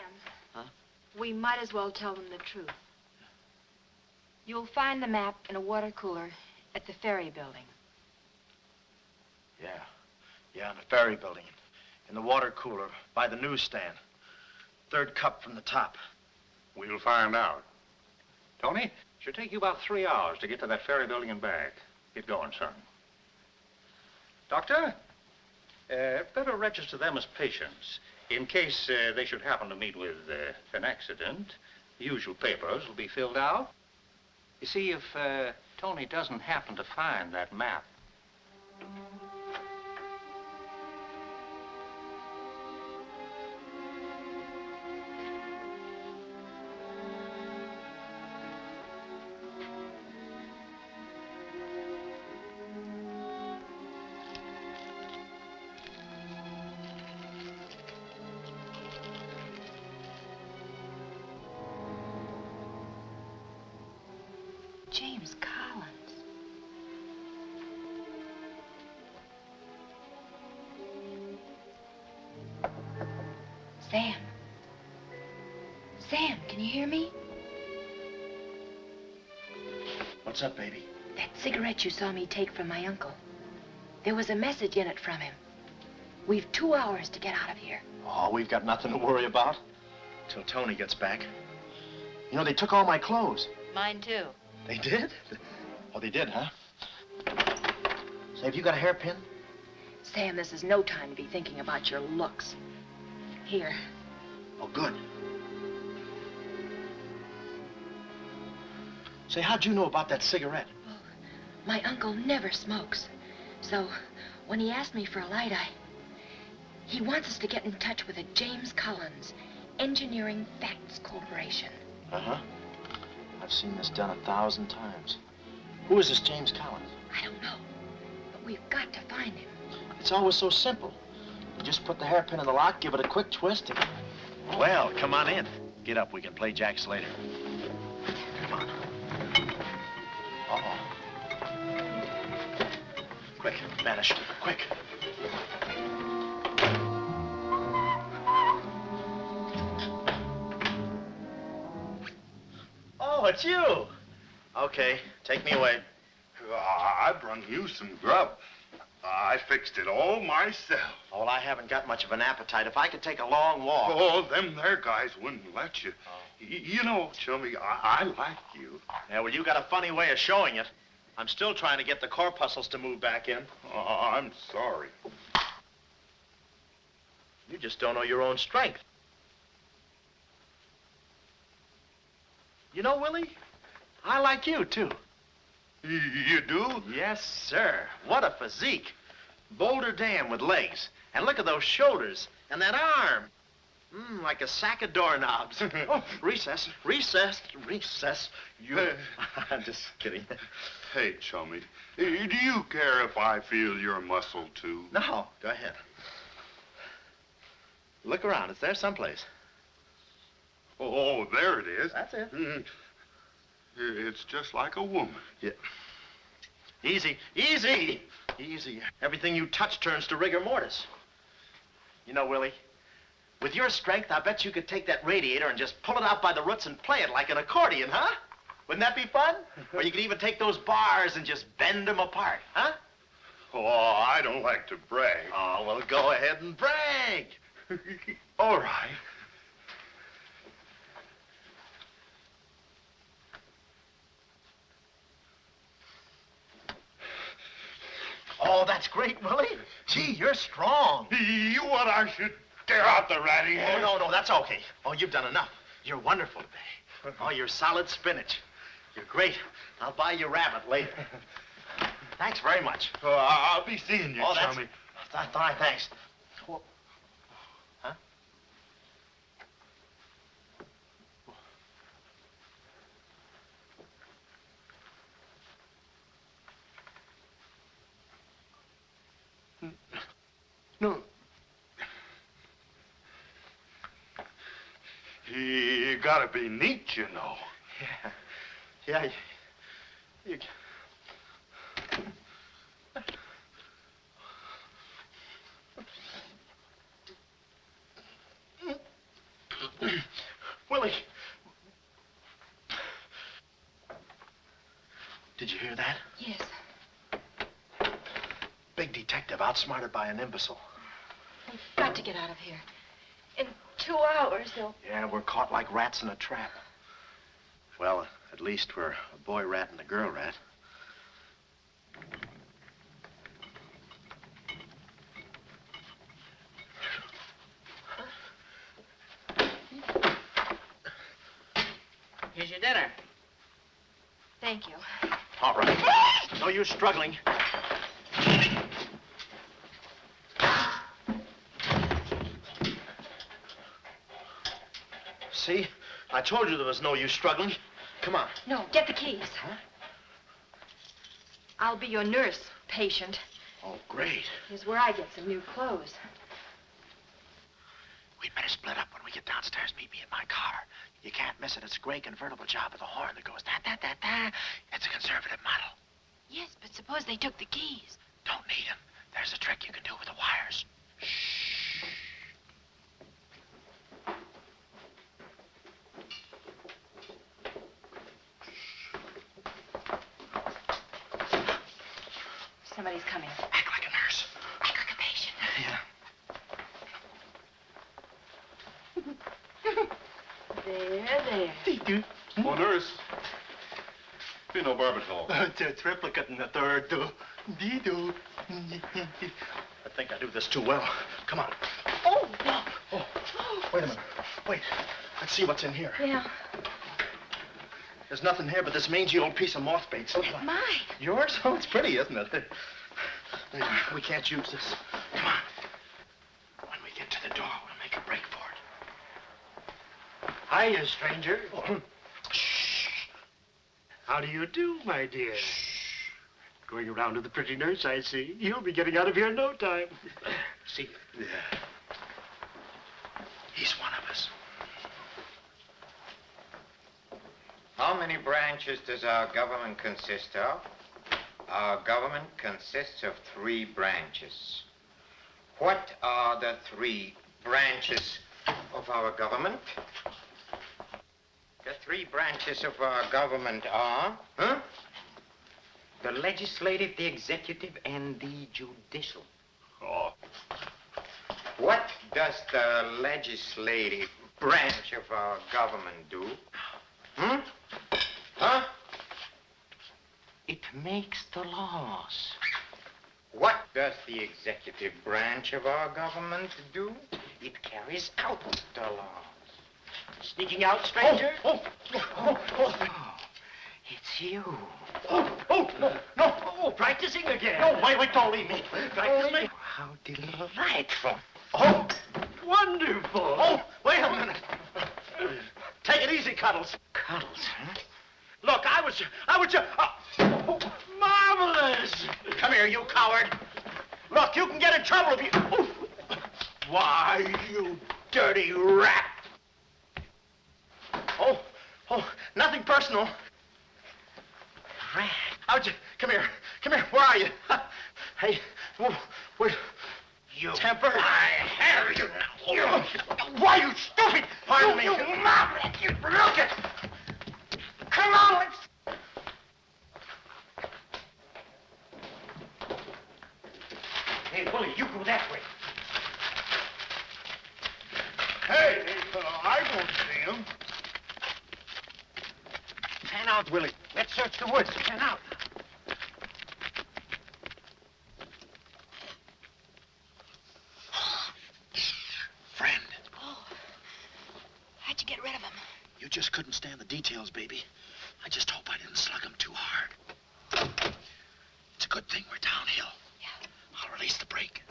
Huh? We might as well tell them the truth. You'll find the map in a water cooler at the ferry building. Yeah, in the ferry building. In the water cooler by the newsstand. Third cup from the top. We'll find out. Tony, should take you about 3 hours to get to that ferry building and back. Get going, son. Doctor, better register them as patients. In case they should happen to meet with an accident, the usual papers will be filled out. You see, if Tony doesn't happen to find that map... James Collins. Sam. Sam, can you hear me? What's up, baby? That cigarette you saw me take from my uncle. There was a message in it from him. We've 2 hours to get out of here. Oh, we've got nothing to worry about. Till Tony gets back. You know, they took all my clothes. Mine too. They did? Oh, they did, huh? Say, have you got a hairpin? Sam, this is no time to be thinking about your looks. Here. Oh, good. Say, how'd you know about that cigarette? Well, my uncle never smokes. So, when he asked me for a light, he wants us to get in touch with a James Collins, Engineering Facts Corporation. Uh-huh. I've seen this done 1,000 times. Who is this James Collins? I don't know, but we've got to find him. It's always so simple. You just put the hairpin in the lock, give it a quick twist, and... Well, come on in. Get up, we can play jacks later. Come on. Uh-oh. Quick, vanish, quick. Oh, it's you. Okay, take me away. I brung you some grub. I fixed it all myself. Oh, well, I haven't got much of an appetite. If I could take a long walk... Oh, them there guys wouldn't let you. You know, chummy, I like you. Yeah, well, you got a funny way of showing it. I'm still trying to get the corpuscles to move back in. Oh, I'm sorry. You just don't know your own strength. You know, Willie, I like you, too. You do? Yes, sir. What a physique. Boulder Dam with legs. And look at those shoulders. And that arm. Like a sack of doorknobs. Oh, recess, recess, recess. I'm just kidding. Hey, chummy, do you care if I feel your muscle, too? No, go ahead. Look around. It's there someplace. Oh, there it is. That's it. It's just like a woman. Yeah. Easy, easy, easy. Everything you touch turns to rigor mortis. You know, Willie, With your strength, I bet you could take that radiator and just pull it out by the roots and play it like an accordion, huh? Wouldn't that be fun? Or you could even take those bars and just bend them apart, huh? Oh, I don't like to brag. Oh, well, go ahead and brag. All right. Oh, that's great, Willie. Gee, you're strong. You want I should tear out the ratty hair? Oh, no, that's okay. Oh, you've done enough. You're wonderful today. Oh, you're solid spinach. You're great. I'll buy you rabbit later. Thanks very much. Oh, I'll be seeing you, chummy. That's fine, thanks. Well, huh? No. You gotta be neat, you know. Yeah. You... Willie. Did you hear that? Yes. Big detective outsmarted by an imbecile. We've got to get out of here. In 2 hours, they'll... Yeah, we're caught like rats in a trap. Well, at least we're a boy rat and a girl rat. Here's your dinner. Thank you. All right. No use struggling. See? I told you there was no use struggling. Come on. No, get the keys. Huh? I'll be your nurse, patient. Oh, great. Here's where I get some new clothes. We'd better split up when we get downstairs. Meet me in my car. You can't miss it. It's a gray convertible job with a horn that goes da-da-da-da. It's a conservative model. Yes, but suppose they took the keys. Don't need them. There's a trick you can do with the wires. Shh. Somebody's coming. Act like a nurse. Act like a patient. Yeah. There. Oh, nurse. Be no barbershop. It's a triplicate in the third, do. Dee-doo. I think I do this too well. Come on. Oh, no. Oh, wait a minute. Wait. Let's see what's in here. Yeah. There's nothing here but this mangy old piece of moth bait. Mine. Yours? Oh, it's pretty, isn't it? We can't use this. Come on. When we get to the door, we'll make a break for it. Hiya, stranger. Oh. Shh. How do you do, my dear? Shh. Going around to the pretty nurse, I see. You'll be getting out of here in no time. See? Yeah. He's one of us. How many branches does our government consist of? Our government consists of 3 branches. What are the 3 branches of our government? The 3 branches of our government are, the legislative, the executive, and the judicial. Oh. What does the legislative branch of our government do? Huh? It makes the laws. What does the executive branch of our government do? It carries out the laws. Sneaking out, stranger? Oh, it's you. No, practicing again. No, wait, don't leave me. Practicing? How delightful. Oh, wonderful. Oh, wait a minute. Take it easy, Cuddles. Cuddles, huh? Look, I was just... marvelous! Come here, you coward. Look, you can get in trouble if you... Why, you dirty rat. Oh, nothing personal. Rat. Come here, where are you? Hey, where... you. Temper? I have you now. Why, you stupid! Pardon me. You maverick! You look it! Come on, let's... Hey, Willie, you go that way. Hey, I won't see him. Pan out, Willie. Let's search the woods. Pan out. Friend, Oh. How'd you get rid of him? you just couldn't stand the details, baby. I just hope I didn't slug him too hard. It's a good thing we're downhill. Yeah. I'll release the brake.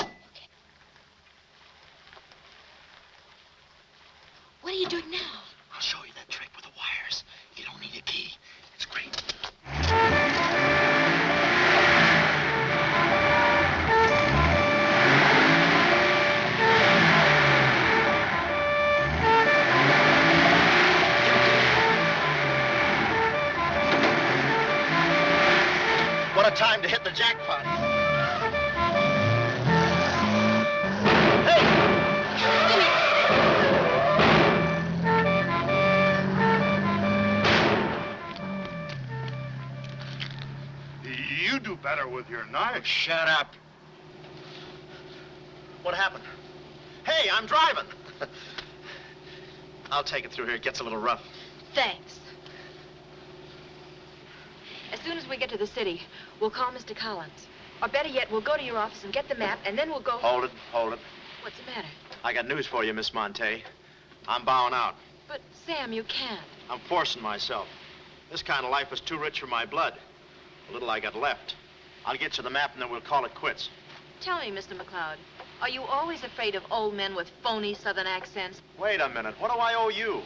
What are you doing now? I'll show you that trick with the wires. You don't need a key. It's great. What a time to hit the jackpot. You do better with your knife. Shut up. What happened? Hey, I'm driving. I'll take it through here. It gets a little rough. Thanks. As soon as we get to the city, we'll call Mr. Collins. Or better yet, we'll go to your office and get the map, and then we'll go... Hold it. What's the matter? I got news for you, Miss Montay. I'm bowing out. But, Sam, you can't. I'm forcing myself. This kind of life is too rich for my blood. The little I got left. I'll get you the map, and then we'll call it quits. Tell me, Mr. McLeod, are you always afraid of old men with phony southern accents? Wait a minute. What do I owe you?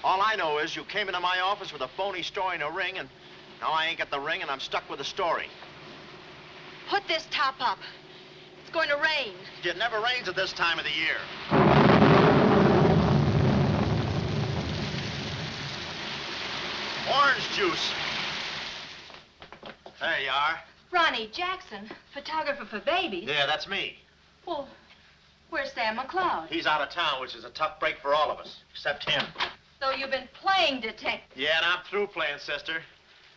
All I know is you came into my office with a phony story and a ring, and now I ain't got the ring, and I'm stuck with the story. Put this top up. It's going to rain. It never rains at this time of the year. Orange juice. There you are. Ronnie Jackson, photographer for babies. Yeah, that's me. Well, where's Sam McLeod? He's out of town, which is a tough break for all of us, except him. So you've been playing detective. Yeah, and I'm through playing, sister.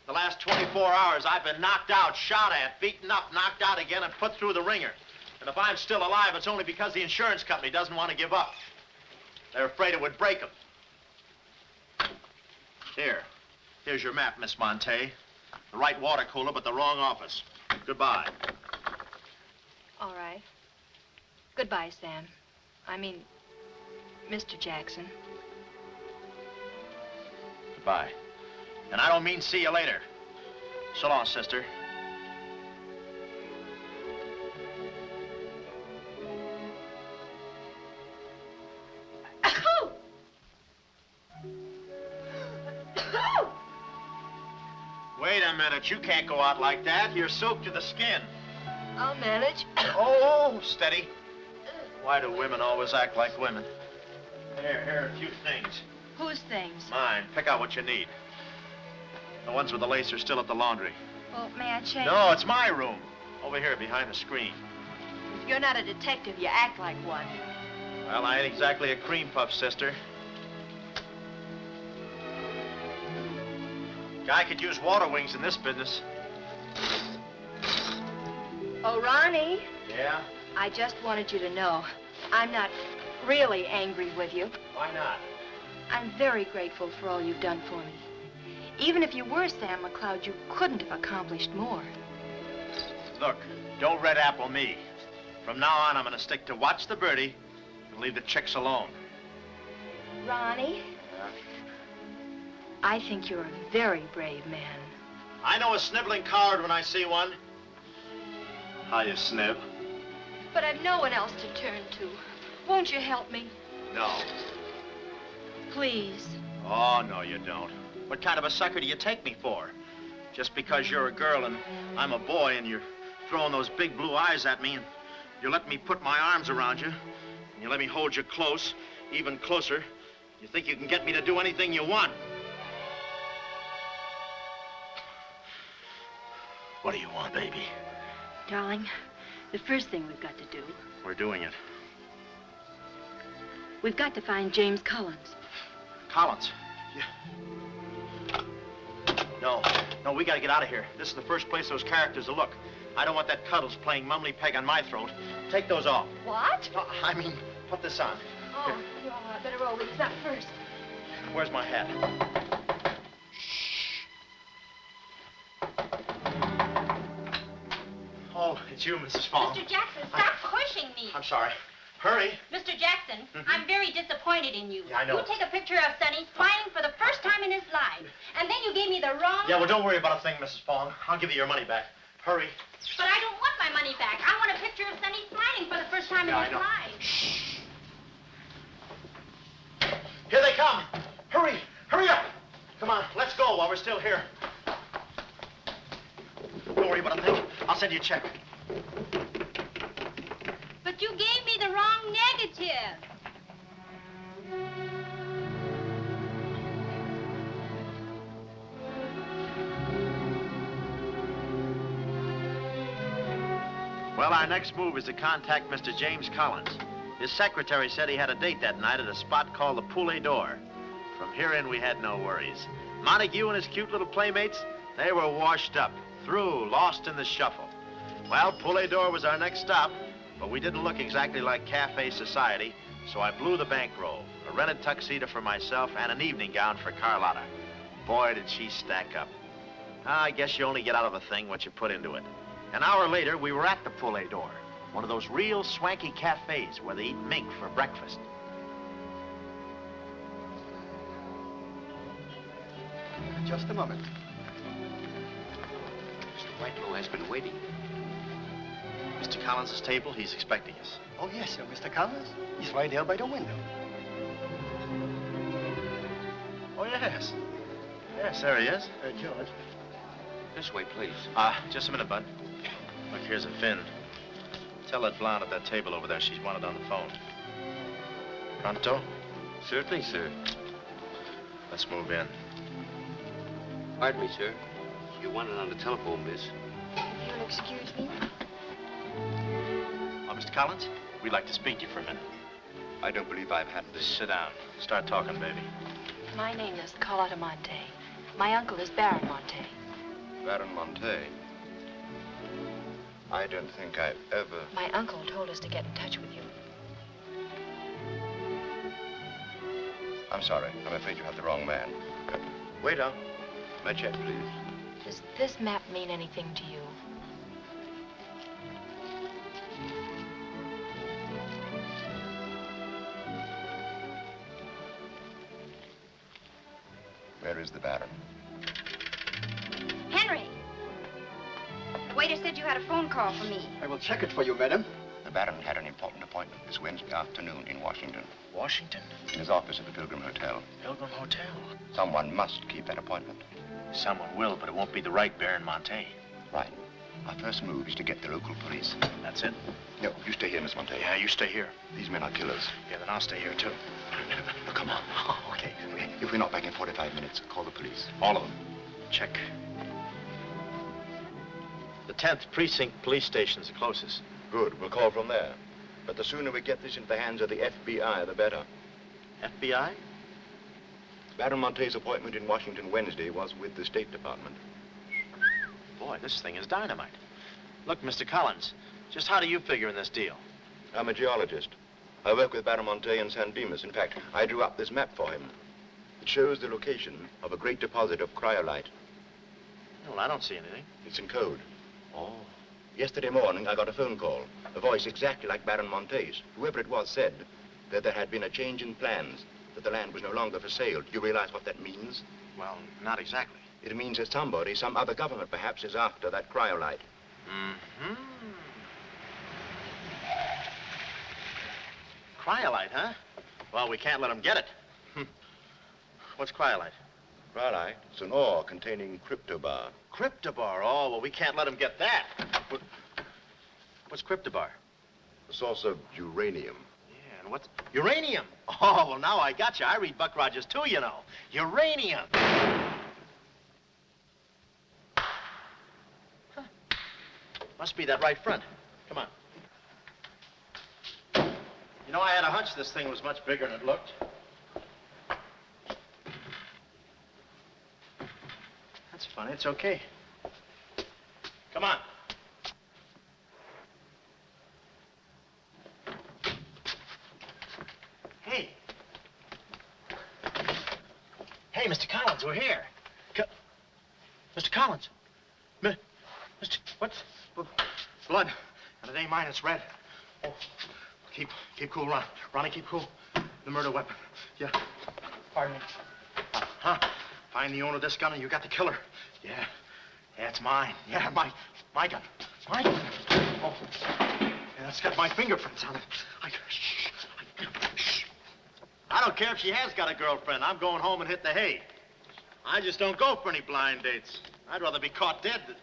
The last 24 hours, I've been knocked out, shot at, beaten up, knocked out again, and put through the ringer. And if I'm still alive, it's only because the insurance company doesn't want to give up. They're afraid it would break them. Here's your map, Miss Montay. The right water cooler, but the wrong office. Goodbye. All right. Goodbye, Sam. I mean, Mr. Jackson. Goodbye. And I don't mean see you later. So long, sister. Wait a minute. You can't go out like that. You're soaked to the skin. I'll manage. Oh, steady. Why do women always act like women? Here are a few things. Whose things? Mine. Pick out what you need. The ones with the lace are still at the laundry. Well, may I change? No, it's my room. Over here, behind the screen. If you're not a detective, you act like one. Well, I ain't exactly a cream puff, sister. Guy could use water wings in this business. Oh, Ronnie, Yeah? I just wanted you to know I'm not really angry with you. Why not? I'm very grateful for all you've done for me. Even if you were Sam McLeod, you couldn't have accomplished more. Look, don't red apple me. From now on, I'm gonna stick to watch the birdie and leave the chicks alone. Ronnie, I think you're a very brave man. I know a sniveling coward when I see one. How you snib? But I've no one else to turn to. Won't you help me? No. Please. Oh, no, you don't. What kind of a sucker do you take me for? Just because you're a girl and I'm a boy and you're throwing those big blue eyes at me and you let me put my arms around you and you let me hold you close, even closer, you think you can get me to do anything you want. What do you want, baby? Darling, The first thing we've got to do, We're doing it. we've got to find James Collins. Collins. Yeah. No, we gotta get out of here. This is the first place those characters will look. I don't want that Cuddles playing mumbly peg on my throat. Take those off. What? No, I mean, put this on. Oh, you all right. Better roll these up first. Where's my hat? Oh, it's you, Mrs. Fong. Mr. Jackson, stop pushing me. I'm sorry. Hurry. Mr. Jackson, I'm very disappointed in you. Yeah, I know. You take a picture of Sonny smiling for the first time in his life, and then you gave me the wrong... Yeah, well, don't worry about a thing, Mrs. Fong. I'll give you your money back. Hurry. But I don't want my money back. I want a picture of Sonny smiling for the first time in his life. Shh. Here they come. Hurry. Hurry up. Come on, let's go while we're still here. Don't worry about a thing. I'll send you a check. But you gave me the wrong negative. Well, our next move is to contact Mr. James Collins. His secretary said he had a date that night at a spot called the Poulet d'Or. From here in, we had no worries. Montague and his cute little playmates, they were washed up, through, lost in the shuffle. Well, Poulet d'Or was our next stop, but we didn't look exactly like cafe society, so I blew the bankroll, a rented tuxedo for myself and an evening gown for Carlotta. Boy, did she stack up. I guess you only get out of a thing what you put into it. An hour later, we were at the Poulet d'Or, one of those real swanky cafes where they eat mink for breakfast. Just a moment. Mr. Whitelaw has been waiting. Mr. Collins' table, he's expecting us. Oh, yes, sir. Mr. Collins? He's right there by the window. Oh, yes. Yes, there he is. George. This way, please. Just a minute, Bud. Look, here's a Finn. Tell that blonde at that table over there she's wanted on the phone. Pronto? Certainly, sir. Let's move in. Pardon me, sir. You wanted on the telephone, miss. You'll excuse me? Oh, Mr. Collins, we'd like to speak to you for a minute. I don't believe I've had this. Sit down. Start talking, baby. My name is Carlotta Montay. My uncle is Baron Montay. Baron Montay. I don't think I've ever... My uncle told us to get in touch with you. I'm sorry. I'm afraid you have the wrong man. Waiter, my check, please. Does this map mean anything to you? Where is the Baron? Henry! The waiter said you had a phone call for me. I will check it for you, madam. The Baron had an important appointment this Wednesday afternoon in Washington. Washington? In his office at the Pilgrim Hotel. Pilgrim Hotel? Someone must keep that appointment. Someone will, but it won't be the right Baron Montay. Right. Our first move is to get the local police. That's it? No, you stay here, Miss Montay. Yeah, you stay here. These men are killers. Yeah, then I'll stay here, too. Oh, come on. Oh, okay. If we're not back in 45 minutes, call the police. All of them. Check. The 10th Precinct Police Station's the closest. Good. We'll call from there. But the sooner we get this into the hands of the FBI, the better. FBI? Baron Montay's appointment in Washington Wednesday was with the State Department. Boy, this thing is dynamite. Look, Mr. Collins, just how do you figure in this deal? I'm a geologist. I work with Baron Montay in San Dimas. In fact, I drew up this map for him. It shows the location of a great deposit of cryolite. Well, I don't see anything. It's in code. Oh. Yesterday morning, I got a phone call. A voice exactly like Baron Montay's. Whoever it was said that there had been a change in plans, that the land was no longer for sale. Do you realize what that means? Well, not exactly. It means that somebody, some other government perhaps, is after that cryolite. Mm-hmm. Cryolite, huh? Well, we can't let them get it. What's cryolite? Cryolite? It's an ore containing cryptobar. Cryptobar? Oh, well, we can't let them get that. What's cryptobar? A source of uranium. Yeah, and what's... Uranium! Oh, well, now I got you. I read Buck Rogers, too, you know. Uranium! Huh. Must be that right front. Come on. You know, I had a hunch this thing was much bigger than it looked. That's funny. It's okay. Come on. Hey. Hey, Mr. Collins, we're here. Mr. Collins. Mr. What's... Blood. And it ain't mine, it's red. Oh, keep cool, Ron. Ronnie, keep cool. The murder weapon. Yeah. Pardon me. Find the owner of this gun and you got the killer. Yeah. Yeah, it's mine. Yeah, my gun. My gun. Oh. Yeah, it's got my fingerprints on it. Shh. I don't care if she has got a girlfriend. I'm going home and hit the hay. I just don't go for any blind dates. I'd rather be caught dead than...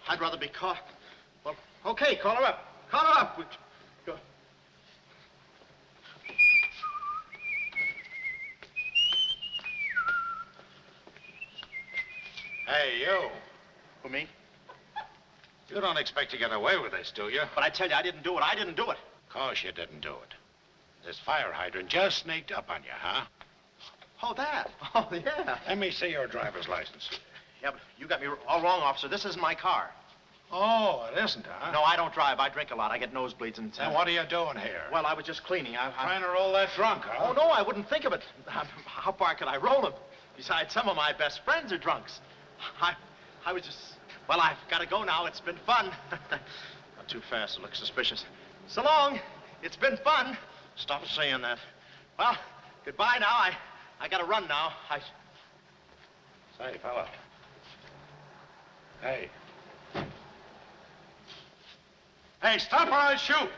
I'd rather be caught... Well, okay, call her up. Call her up. Go. Hey, you. Who, me? You don't expect to get away with this, do you? But I tell you, I didn't do it. I didn't do it. Of course you didn't do it. This fire hydrant just sneaked up on you, huh? Oh, that? Oh, yeah. Let me see your driver's license. Yeah, but you got me all wrong, officer. This isn't my car. Oh, it isn't, huh? No, I don't drive. I drink a lot. I get nosebleeds and... Then what are you doing here? Well, I was just cleaning. Trying to roll that drunk, huh? Oh, no, I wouldn't think of it. How far could I roll him? Besides, some of my best friends are drunks. I was just... Well, I've got to go now. It's been fun. Not too fast. It looks suspicious. So long. It's been fun. Stop saying that. Well, goodbye now. I got to run now. Say, fella. Hey. Hey, stop or I'll shoot!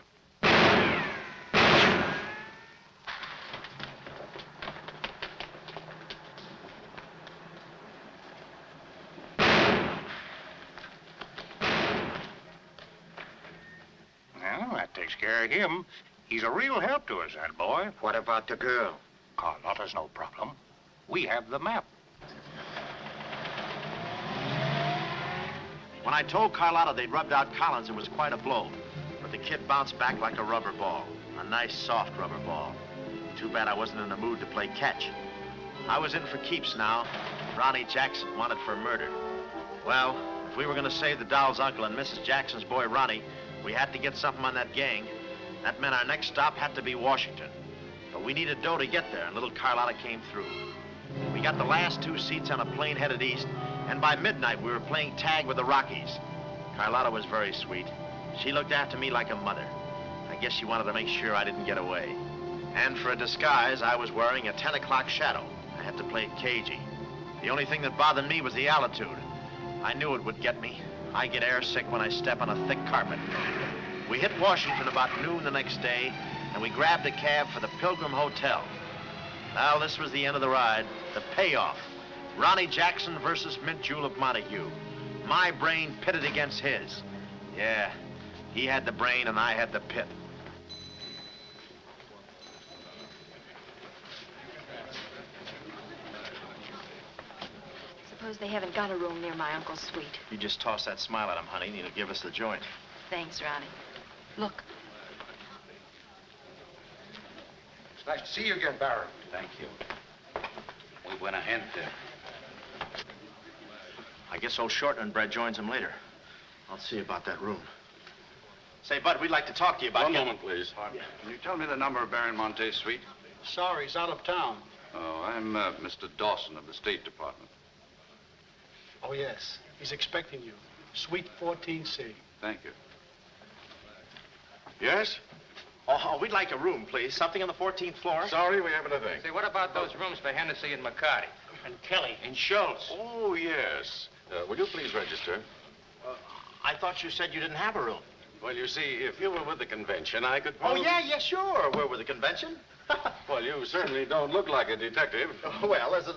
Well, that takes care of him. He's a real help to us, that boy. What about the girl? Carlotta's no problem. We have the map. When I told Carlotta they'd rubbed out Collins, it was quite a blow. But the kid bounced back like a rubber ball. A nice, soft rubber ball. Too bad I wasn't in the mood to play catch. I was in for keeps now. Ronnie Jackson wanted for murder. Well, if we were going to save the doll's uncle and Mrs. Jackson's boy, Ronnie, we had to get something on that gang. That meant our next stop had to be Washington. But we needed dough to get there, and little Carlotta came through. We got the last 2 seats on a plane headed east, and by midnight we were playing tag with the Rockies. Carlotta was very sweet. She looked after me like a mother. I guess she wanted to make sure I didn't get away. And for a disguise, I was wearing a 10 o'clock shadow. I had to play it cagey. The only thing that bothered me was the altitude. I knew it would get me. I get airsick when I step on a thick carpet. We hit Washington about noon the next day, and we grabbed a cab for the Pilgrim Hotel. Well, this was the end of the ride, the payoff. Ronnie Jackson versus Mint Jewel of Montague. My brain pitted against his. Yeah, he had the brain and I had the pit. Suppose they haven't got a room near my uncle's suite. You just toss that smile at him, honey, and he'll give us the joint. Thanks, Ronnie. Look. It's nice to see you again, Baron. Thank you. We went ahead there. I guess old Shorten and Brett joins him later. I'll see about that room. Say, Bud, we'd like to talk to you about... One moment, please. Can you tell me the number of Baron Montay's suite? Sorry, he's out of town. Oh, I'm Mr. Dawson of the State Department. Oh, yes. He's expecting you. Suite 14C. Thank you. Yes? Oh, we'd like a room, please. Something on the 14th floor. Sorry, we haven't a thing. Say, what about those rooms for Hennessy and McCarty? And Kelly. And Schultz. Oh, yes. Will you please register? I thought you said you didn't have a room. Well, you see, if you were with the convention, I could... Oh, yeah, sure. We're with the convention. Well, you certainly don't look like a detective. Oh, well, there's a...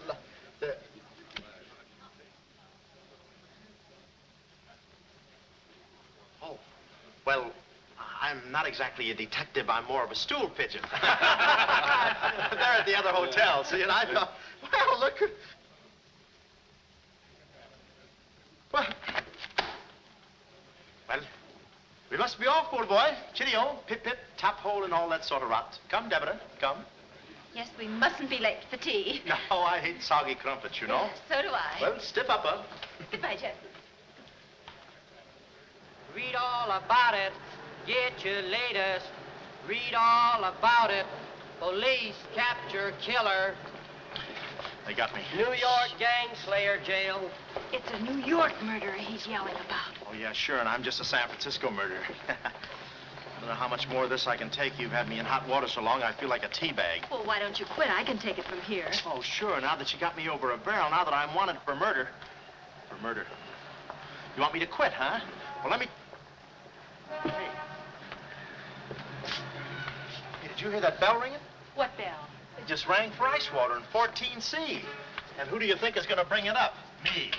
Oh, well, I'm not exactly a detective. I'm more of a stool pigeon. They're at the other hotel, see, and I thought, well, look... Well, We must be off, old boy. Chitty-o, pip-pip, tap-hole, and all that sort of rot. Come, Deborah, come. Yes, we mustn't be late for tea. No, I hate soggy crumpets, you know. So do I. Well, stiff up, huh? Goodbye, Jeff. Read all about it. Get your latest. Read all about it. Police capture killer. They got me. New York gang slayer jail. It's a New York murderer he's yelling about. Oh, yeah, sure, and I'm just a San Francisco murderer. I don't know how much more of this I can take. You've had me in hot water so long, I feel like a tea bag. Well, why don't you quit? I can take it from here. Oh, sure, now that you got me over a barrel, now that I'm wanted for murder. For murder. You want me to quit, huh? Well, let me... Hey. Hey, did you hear that bell ringing? What bell? It just rang for ice water in 14C. And who do you think is going to bring it up? Me.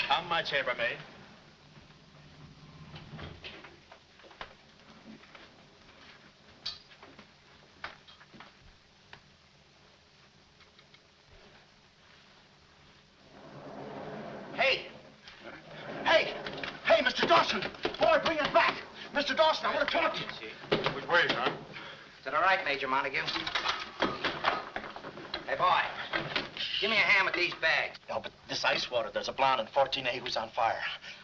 I'm my chambermaid. Hey! Hey! Hey, Mr. Dawson! Boy, bring it back! Mr. Dawson, I want to talk to you. Which way, son? Is that all right, Major Montague? Hey, boy, give me a hand with these bags. No, but this ice water, there's a blonde in 14A who's on fire.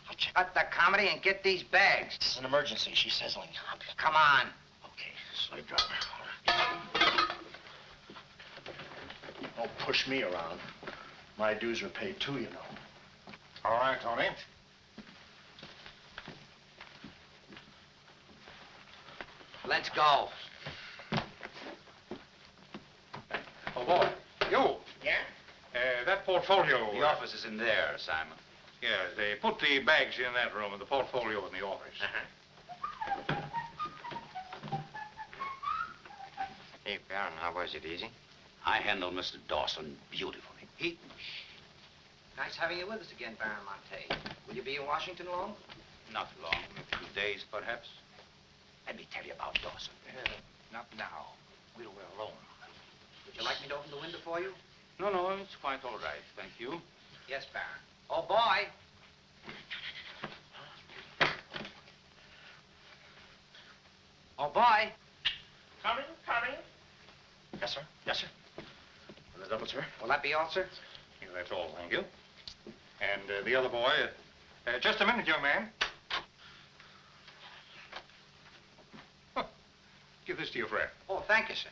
I'll check. Cut the comedy and get these bags. This is an emergency. She's sizzling. Come on. Okay, slave driver. Don't push me around. My dues are paid too, you know. All right, Tony. Let's go. Oh, boy. You. Yeah? That portfolio. The office is in there, Simon. Yeah, they put the bags in that room and the portfolio in the office. Hey, Baron, how was it? Easy? I handled Mr. Dawson beautifully. Nice having you with us again, Baron Montay. Will you be in Washington long? Not long, a few days, perhaps. Let me tell you about Dawson. Not now. We're alone. Would you like me to open the window for you? No, it's quite all right, thank you. Yes, Baron. Oh, boy. Oh, boy. Coming. Yes, sir. Yes, sir. On the double, sir. Will that be all, sir? Yeah, that's all, thank you. And the other boy, just a minute, young man. Huh. Give this to your friend. Oh, thank you, sir.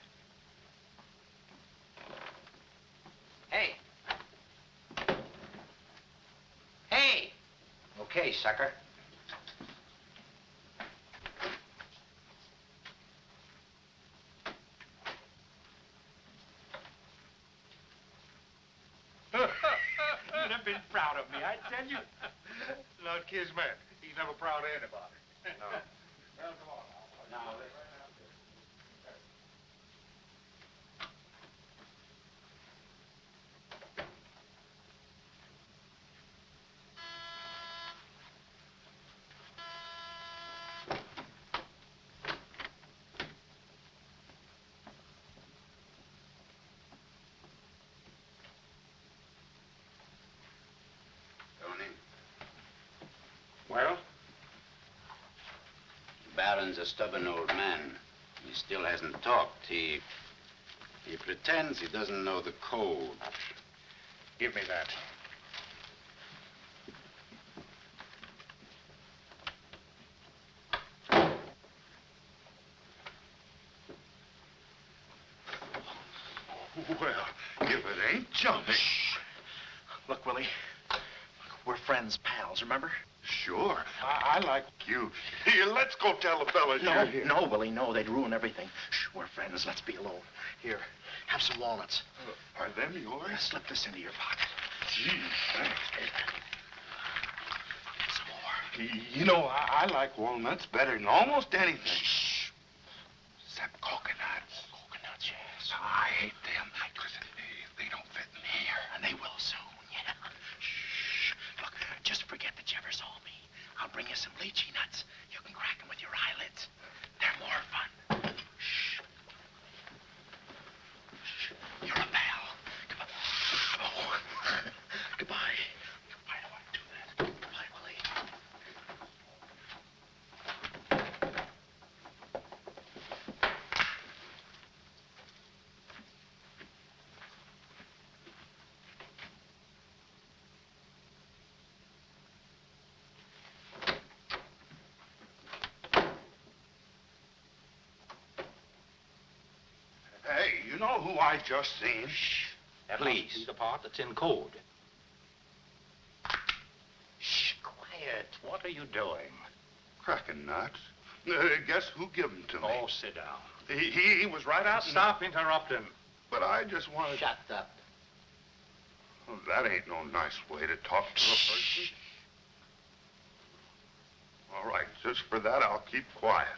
Hey. Hey. Okay, sucker. You'd have been proud of me, I tell you. Not Kismet. He's never proud of anybody. No. Well, come on now. Now, Tony, well? Baron's a stubborn old man. He still hasn't talked. He pretends he doesn't know the code. Give me that. Well, if it ain't jumping. Look, Willie. We're friends, pals, remember? Sure. I like... You. Here, let's go tell the fellas No, you're here. no, Willie, no. They'd ruin everything. Shh, we're friends. Let's be alone. Here, have some walnuts. Are them yours? Slip this into your pocket. Gee, thanks. Some more. You know, I like walnuts better than almost anything. Shh. Except coconuts. Coconuts, yes. I hate them because they don't fit in here. And they will soon, yeah. Shh. Look, just forget that you ever saw me. I'll bring you some lychee nuts. You can crack them with your eyelids. They're more fun. Shh. Shh. You're a pal. Come on. Oh. Goodbye. Why do I do that? Goodbye, Willie. know who I just seen? Shh. That must be the part that's in code. Shh, quiet. What are you doing? Cracking nuts. Guess who gave him to me? Oh, sit down. He was right out. Stop interrupting. But I just wanted. Shut up. Well, that ain't no nice way to talk to a person. All right, just for that, I'll keep quiet.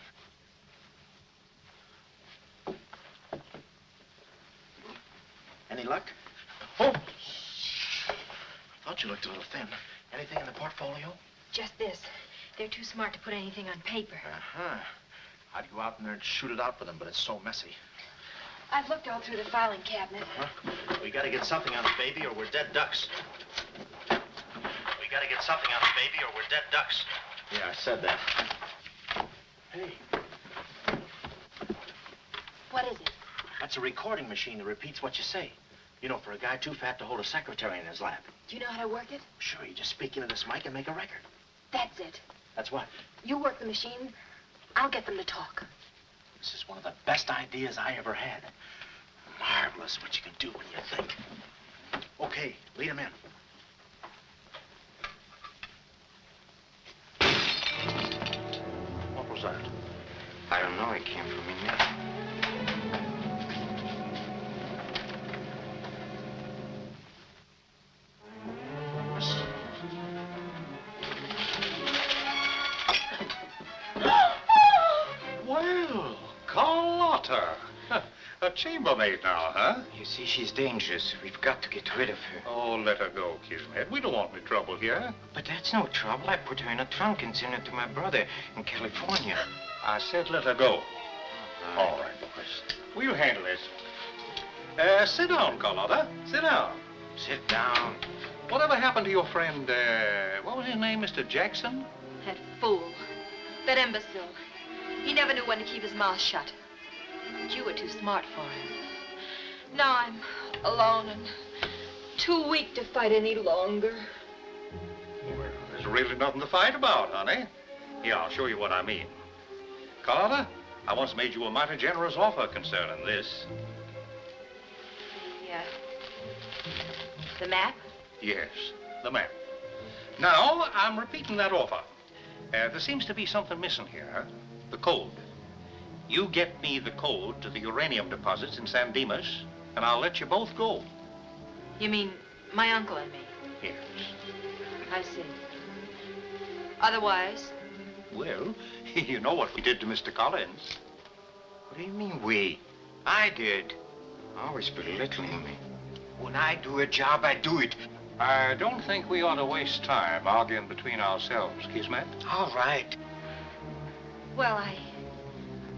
Any luck? Oh! I thought you looked a little thin. Anything in the portfolio? Just this. They're too smart to put anything on paper. Uh-huh. I'd go out in there and shoot it out for them, but it's so messy. I've looked all through the filing cabinet. Uh-huh. We gotta get something on it, baby, or we're dead ducks. We gotta get something on it, baby, or we're dead ducks. Yeah, I said that. Hey. What is it? That's a recording machine that repeats what you say. You know, for a guy too fat to hold a secretary in his lap. Do you know how to work it? Sure, you just speak into this mic and make a record. That's it. That's what? You work the machine. I'll get them to talk. This is one of the best ideas I ever had. Marvelous what you can do when you think. Okay, lead him in. What was that? I don't know. It came from in there. Well, Carlotta. A chambermaid now, huh? You see, she's dangerous. We've got to get rid of her. Oh, let her go, Kismet. We don't want any trouble here. But that's no trouble. I put her in a trunk and sent her to my brother in California. I said let her go. All right, boys. We'll handle this. Sit down, Carlotta. Sit down. Sit down. Whatever happened to your friend, what was his name, Mr. Jackson? That fool. That imbecile. He never knew when to keep his mouth shut. But you were too smart for him. Now I'm alone and too weak to fight any longer. Well, there's really nothing to fight about, honey. Here, I'll show you what I mean. Carlotta, I once made you a mighty generous offer concerning this. Yeah. The map? Yes, the map. Now, I'm repeating that offer. There seems to be something missing here. The code. You get me the code to the uranium deposits in San Dimas, and I'll let you both go. You mean my uncle and me? Yes. I see. Otherwise? Well, you know what we did to Mr. Collins. What do you mean, we? I did. Always belittling me. When I do a job, I do it. I don't think we ought to waste time arguing between ourselves, Kismet. All right. Well,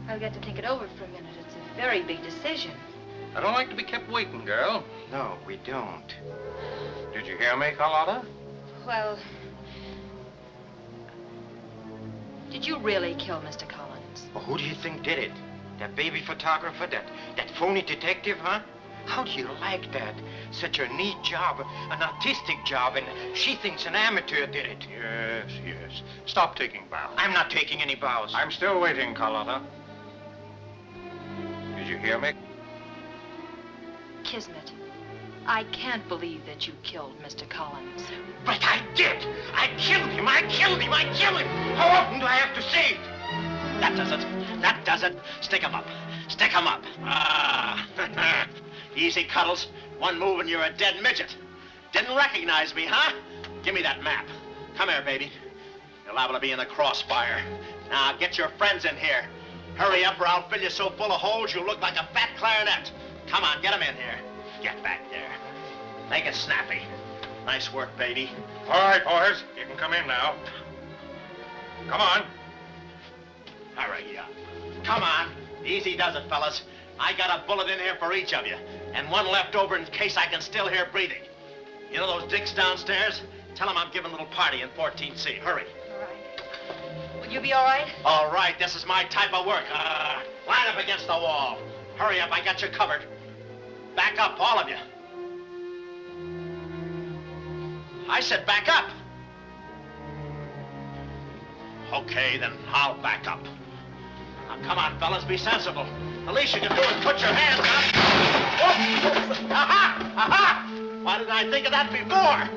I'll get to think it over for a minute. It's a very big decision. I don't like to be kept waiting, girl. No, we don't. Did you hear me, Carlotta? Well, did you really kill Mr. Collins? Well, who do you think did it? That baby photographer? That phony detective, huh? How do you like that? Such a neat job, an artistic job, and she thinks an amateur did it. Yes, yes. Stop taking bows. I'm not taking any bows. I'm still waiting, Carlotta. Did you hear me? Kismet, I can't believe that you killed Mr. Collins. But I did! I killed him! I killed him! I killed him! How often do I have to say it? That does it. That does it. Stick 'em up. Stick 'em up. Ah. Easy, Cuddles. One move and you're a dead midget. Didn't recognize me, huh? Give me that map. Come here, baby. You're liable to be in the crossfire. Now, get your friends in here. Hurry up or I'll fill you so full of holes you'll look like a fat clarinet. Come on, get 'em in here. Get back there. Make it snappy. Nice work, baby. All right, boys. You can come in now. Come on. Hurry up. Come on. Easy does it, fellas. I got a bullet in here for each of you, and one left over in case I can still hear breathing. You know those dicks downstairs? Tell them I'm giving a little party in 14C. Hurry. All right. Will you be all right? All right, this is my type of work. Line up against the wall. Hurry up, I got you covered. Back up, all of you. I said back up. Okay, then I'll back up. Now, come on, fellas, be sensible. The least you can do is put your hands up. I think of that before?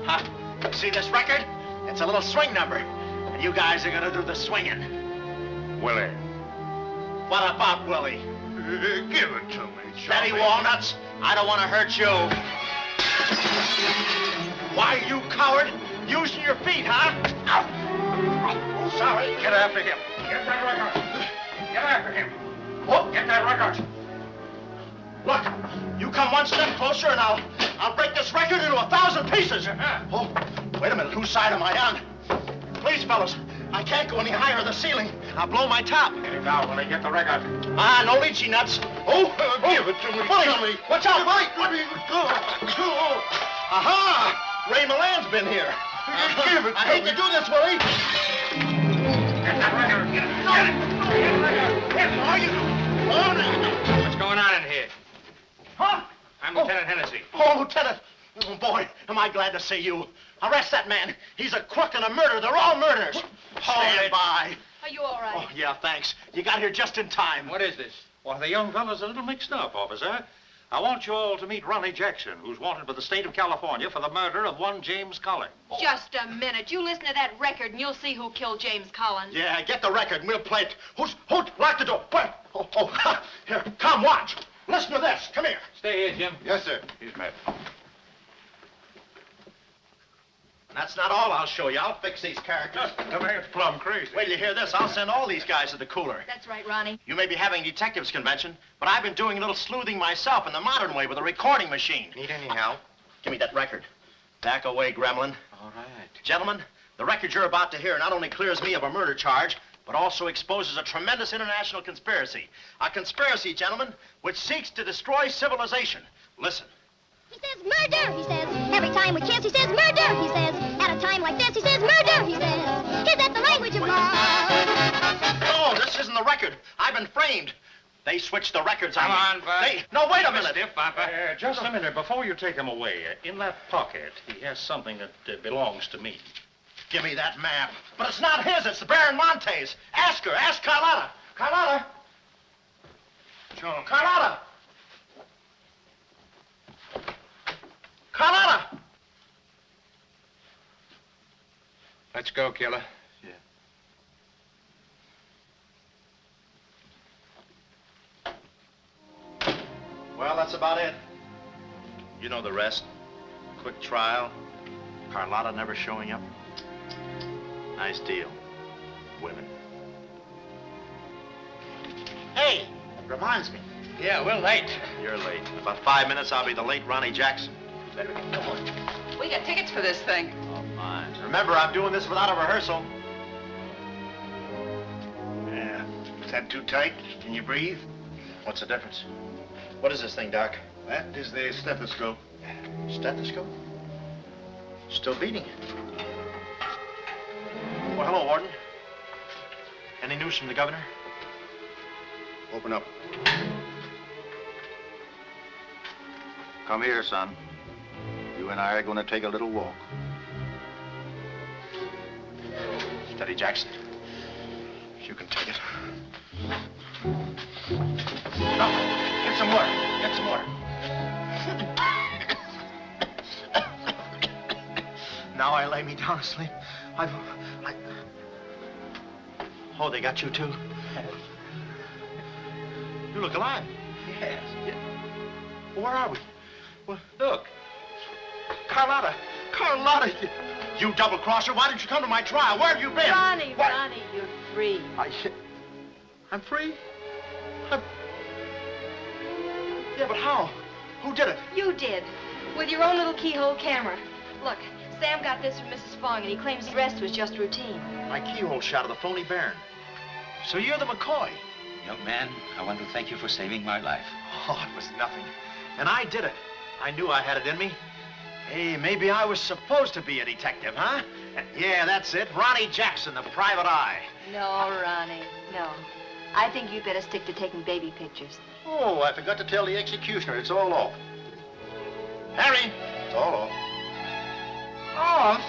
Huh? See this record? It's a little swing number. And you guys are gonna do the swinging. Willie. What about Willie? Give it to me, Steady, Walnuts. I don't want to hurt you. Why, you coward? Using your feet, huh? Ow. Sorry. Get after him. Get that record. Get after him. What? Get that record. Look, you come one step closer and I'll break this record into 1,000 pieces. Oh, wait a minute. Whose side am I on? Please, fellas, I can't go any higher than the ceiling. I'll blow my top. Get him down when I get the record. Ah, no lychee nuts. Oh, Give it to me, Willie, watch out, Willie. Aha! Ray Milan's been here. Give it to I hate me. to do this, Willie. Get that record. Get it. Get it. Get the record. Get it. Are you? What's going on in here? Huh? I'm Lieutenant Hennessy. Oh, Lieutenant. Oh, boy, am I glad to see you. Arrest that man. He's a crook and a murderer. They're all murderers. Stand by. Are you all right? Oh, yeah, thanks. You got here just in time. What is this? Well, the young fellow's a little mixed up, officer. I want you all to meet Ronnie Jackson, who's wanted by the state of California for the murder of one James Collins. Just a minute. You listen to that record and you'll see who killed James Collins. Yeah, get the record and we'll play it. Who? Lock the door. Wait. Oh, here, come watch. Listen to this. Come here. Stay here, Jim. Yes, sir. He's met. That's not all I'll show you. I'll fix these characters. The man's plumb crazy. Wait till you hear this. I'll send all these guys to the cooler. That's right, Ronnie. You may be having a detectives convention, but I've been doing a little sleuthing myself in the modern way with a recording machine. Need any help? Give me that record. Back away, gremlin. All right. Gentlemen, the record you're about to hear not only clears me of a murder charge, but also exposes a tremendous international conspiracy. A conspiracy, gentlemen, which seeks to destroy civilization. Listen. He says murder, he says. Every time we kiss, he says murder, he says. At a time like this, he says murder, he says. Is that the language of love? No, this isn't the record. I've been framed. They switched the records on me. Come on, Bud. No, wait a minute. Stiff, Papa. Just a minute. Before you take him away, in that pocket, he has something that belongs to me. Give me that map. But it's not his. It's the Baron Montay's. Ask her. Ask Carlotta. Carlotta. Sure. Carlotta. Carlotta. Let's go, killer. Well, that's about it. You know the rest. Quick trial. Carlotta never showing up. Nice deal. Women. Hey, reminds me. Yeah, we're late. You're late. In about 5 minutes, I'll be the late Ronnie Jackson. Better get going. We got tickets for this thing. Oh, fine. Remember, I'm doing this without a rehearsal. Yeah. Is that too tight? Can you breathe? What's the difference? What is this thing, Doc? That is the stethoscope. Stethoscope? Still beating. Well, hello, Warden. Any news from the governor? Open up. Come here, son. You and I are going to take a little walk. Steady, Jackson. You can take it. No, get some water. Get some water. Now I lay me down to sleep. Oh, they got you too? You look alive. Yes. Where are we? Well, look. Carlotta. Carlotta, you double-crosser. Why didn't you come to my trial? Where have you been? Ronnie, What? Ronnie, you're free. I'm free? Yeah, but how? Who did it? You did. With your own little keyhole camera. Look, Sam got this from Mrs. Fong, and he claims the rest was just routine. My keyhole shot of the phony Baron. So you're the McCoy. Young man, I want to thank you for saving my life. Oh, it was nothing. And I did it. I knew I had it in me. Hey, maybe I was supposed to be a detective, huh? Yeah, that's it. Ronnie Jackson, the private eye. No, Ronnie, no. I think you'd better stick to taking baby pictures. Oh, I forgot to tell the executioner. It's all off. Harry! It's all off. Off?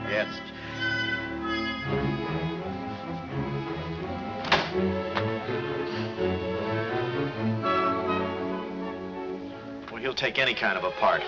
Yes. He'll take any kind of a part.